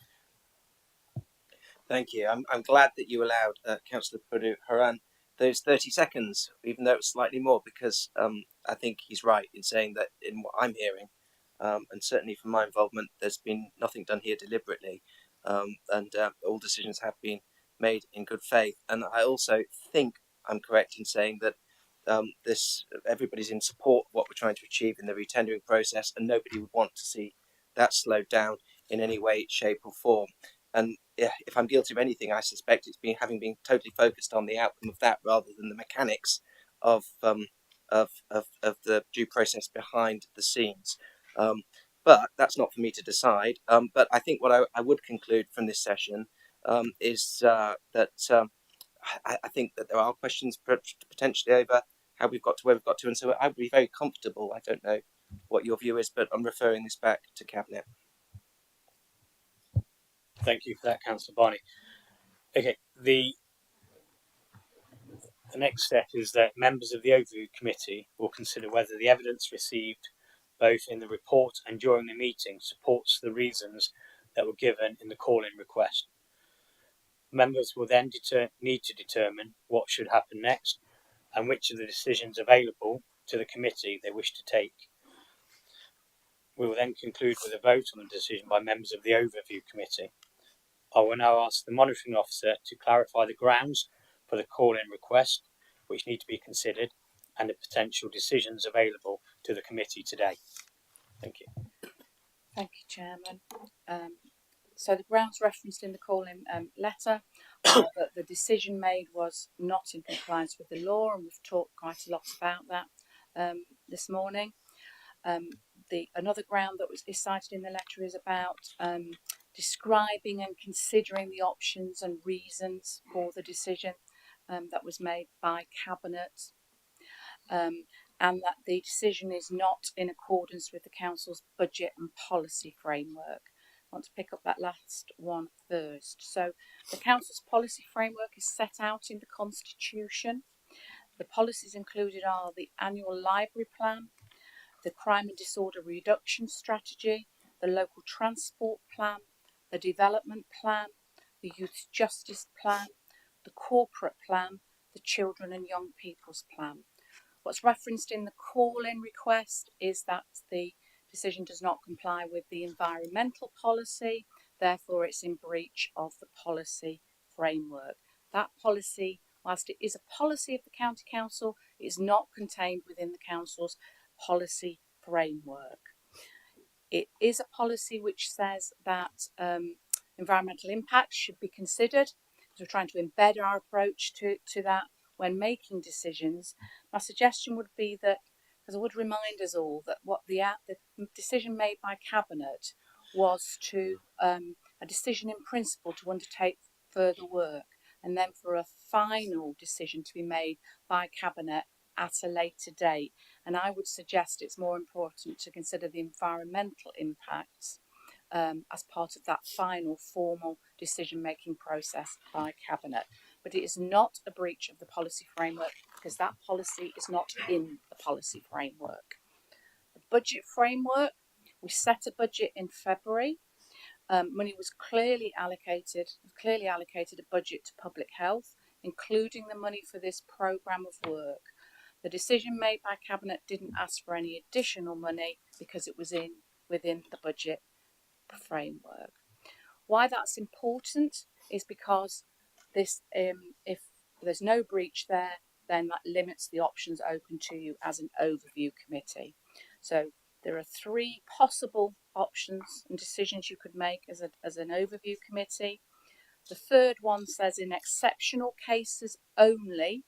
S10: Thank you. I'm glad that you allowed Councillor Perdue Haran those 30 seconds, even though it's slightly more, because I think he's right in saying that in what I'm hearing, and certainly from my involvement, there's been nothing done here deliberately, and all decisions have been made in good faith. And I also think I'm correct in saying that everybody's in support of what we're trying to achieve in the retendering process, and nobody would want to see that slowed down in any way, shape, or form. And if I'm guilty of anything, I suspect it's having been totally focused on the outcome of that rather than the mechanics of the due process behind the scenes. But that's not for me to decide. But I think what I would conclude from this session is that I think that there are questions potentially over how we've got to where we've got to, and so I would be very comfortable. I don't know what your view is, but I'm referring this back to Cabinet.
S1: Thank you for that, Councillor Barney. Okay, the next step is that members of the Overview Committee will consider whether the evidence received both in the report and during the meeting supports the reasons that were given in the call-in request. Members will then need to determine what should happen next and which of the decisions available to the committee they wish to take. We will then conclude with a vote on the decision by members of the Overview Committee. I will now ask the monitoring officer to clarify the grounds for the call-in request, which need to be considered, and the potential decisions available to the committee today. Thank you.
S3: Thank you, Chairman. So the grounds referenced in the call-in letter are that the decision made was not in compliance with the law, and we've talked quite a lot about that this morning. Another ground that is cited in the letter is about describing and considering the options and reasons for the decision that was made by Cabinet, and that the decision is not in accordance with the Council's budget and policy framework. I want to pick up that last one first. So the Council's policy framework is set out in the Constitution. The policies included are the annual library plan, the crime and disorder reduction strategy, the local transport plan, the development plan, the youth justice plan, the corporate plan, the children and young people's plan. What's referenced in the call-in request is that the decision does not comply with the environmental policy, therefore it's in breach of the policy framework. That policy, whilst it is a policy of the County Council, is not contained within the Council's policy framework. It is a policy which says that environmental impacts should be considered. So we're trying to embed our approach to that when making decisions. My suggestion would be that, as I would remind us all, that what the decision made by Cabinet was to a decision in principle to undertake further work, and then for a final decision to be made by Cabinet at a later date. And I would suggest it's more important to consider the environmental impacts as part of that final formal decision-making process by Cabinet. But it is not a breach of the policy framework because that policy is not in the policy framework. The budget framework, we set a budget in February. Money was clearly allocated a budget to public health, including the money for this programme of work. The decision made by Cabinet didn't ask for any additional money because it was within the budget framework. Why that's important is because this, if there's no breach there, then that limits the options open to you as an overview committee. So there are 3 possible options and decisions you could make as an overview committee. The third one says in exceptional cases only,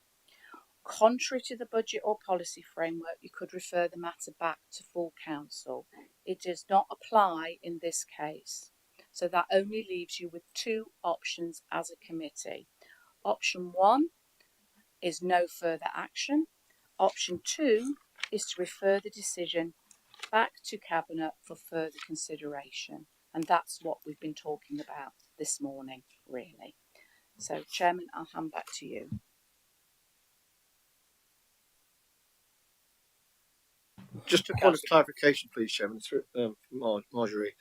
S3: contrary to the budget or policy framework, you could refer the matter back to full council. It does not apply in this case. So that only leaves you with 2 options as a committee. Option 1 is no further action. Option 2 is to refer the decision back to Cabinet for further consideration. And that's what we've been talking about this morning, really. So, Chairman, I'll hand back to you.
S16: Just a point of clarification, please, Chairman, through Marjorie.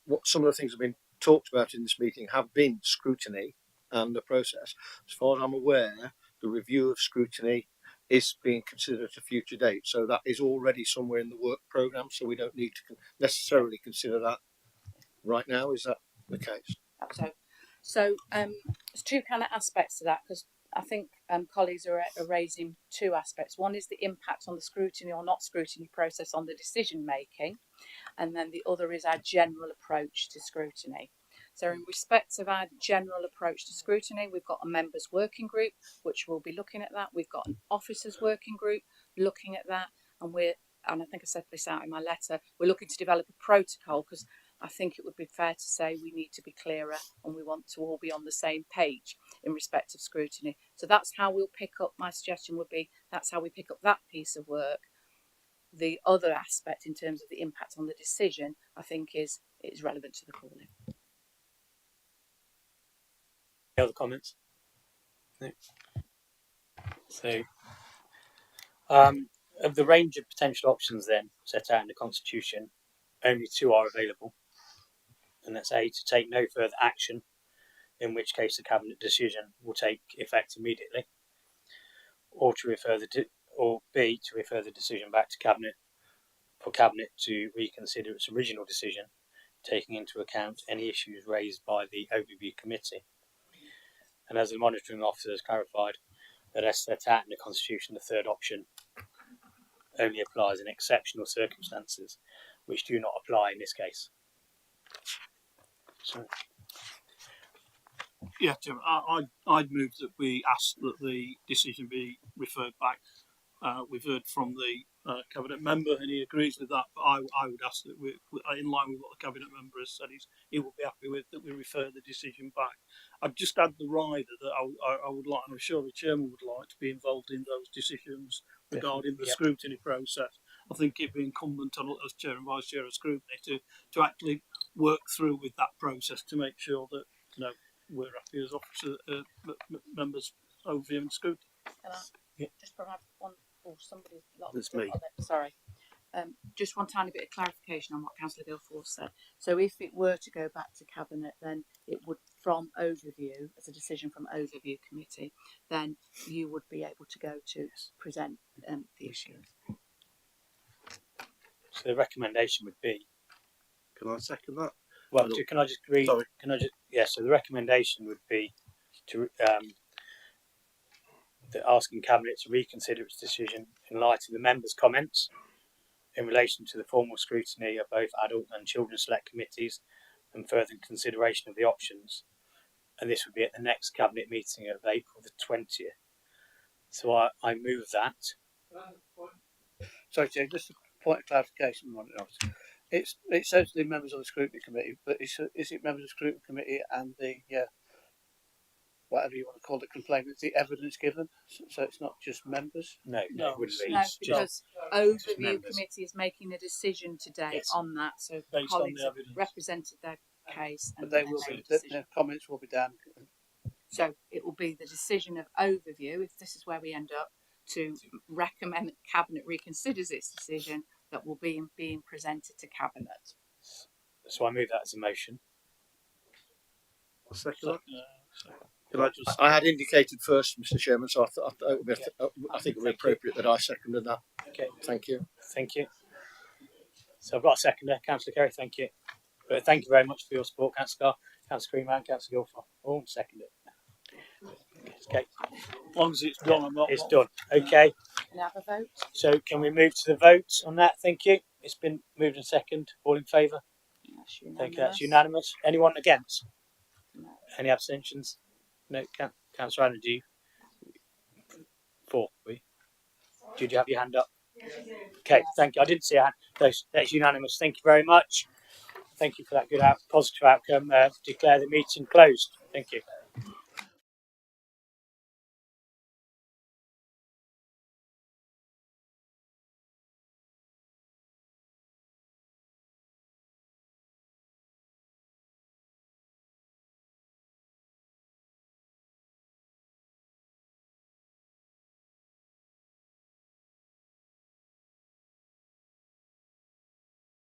S16: What some of the things that have been talked about in this meeting have been scrutiny and the process. As far as I'm aware, the review of scrutiny is being considered at a future date. So that is already somewhere in the work programme, so we don't need to necessarily consider that right now. Is that the case?
S3: So there's 2 kind of aspects to that, because I think colleagues are raising 2 aspects. One is the impact on the scrutiny or not scrutiny process on the decision making, and then the other is our general approach to scrutiny. So in respect of our general approach to scrutiny, we've got a members working group which will be looking at that. We've got an officers working group looking at that, and I think I said this out in my letter, we're looking to develop a protocol, because I think it would be fair to say we need to be clearer and we want to all be on the same page in respect of scrutiny. So that's how we'll pick up, my suggestion would be, that's how we pick up that piece of work. The other aspect in terms of the impact on the decision, I think is relevant to the calling.
S1: Any other comments? No. So, of the range of potential options then set out in the Constitution, only 2 are available. And that's A, to take no further action, in which case the Cabinet decision will take effect immediately, or B, to refer the decision back to Cabinet, for Cabinet to reconsider its original decision, taking into account any issues raised by the overview committee. And as the monitoring officer has clarified, that as set out in the Constitution, the third option only applies in exceptional circumstances, which do not apply in this case. So,
S15: Yeah, Tim, I'd move that we ask that the decision be referred back. We've heard from the cabinet member, and he agrees with that. But I would ask that we, in line with what the cabinet member has said, he will be happy with that we refer the decision back. I'd just add the rider that I would like, and I'm sure the chairman would like to be involved in those decisions regarding the scrutiny process. I think it'd be incumbent on us, chair and vice chair of scrutiny, to actually work through with that process to make sure that we're happy as officer members overviewing scrutiny.
S3: Can I just provide one? Oh, somebody's locked
S13: That's
S3: up
S13: me.
S3: on it. Sorry. Just one tiny bit of clarification on what Councillor Guilford said. So if it were to go back to Cabinet, then it would, from overview, as a decision from overview committee, then you would be able to go to present the issues.
S1: So the recommendation would be.
S13: Can I second that?
S1: Well, can I just read?
S13: Sorry.
S1: Can I just? Yeah. So the recommendation would be to asking Cabinet to reconsider its decision in light of the members' comments in relation to the formal scrutiny of both adult and children select committees, and further consideration of the options. And this would be at the next Cabinet meeting of April the 20th. So I move that.
S15: Sorry, Chair, just a point of clarification on it. It says the members of the scrutiny committee, but is it members of the scrutiny committee and the whatever you want to call it, complainants, the evidence given? So it's not just members?
S1: No, it wouldn't be.
S3: No, because overview
S1: members.
S3: committee is making a decision today on that. So
S15: Based on
S3: colleagues
S15: the
S3: have
S15: evidence.
S3: represented their case, and
S15: But they
S3: then
S15: will
S3: made
S15: be,
S3: a decision.
S15: their comments will be down.
S3: So it will be the decision of overview, if this is where we end up, to recommend that Cabinet reconsiders its decision that will be being presented to Cabinet.
S1: So I move that as a motion.
S13: I'll second that.
S16: Can I just? I had indicated first, Mr. Chairman, so I think it would be appropriate that I seconded that.
S1: Okay.
S16: Thank you.
S1: Thank you. So I've got a seconder, Councillor Kerry. Thank you. But thank you very much for your support, Councillor Carr, Councillor Greenman, Councillor Guilford. All seconded. Okay.
S15: As long as it's done, I'm not.
S1: It's done. Okay.
S3: Can I have a vote?
S1: So can we move to the vote on that? Thank you. It's been moved and second. All in favour?
S3: That's unanimous.
S1: Thank you. That's unanimous. Anyone against?
S3: No.
S1: Any abstentions? No. Councillor Allen, do you? 4. Did you have your hand up? Okay. Thank you. I didn't see a hand. That's unanimous. Thank you very much. Thank you for that good positive outcome. Declare the meeting closed. Thank you.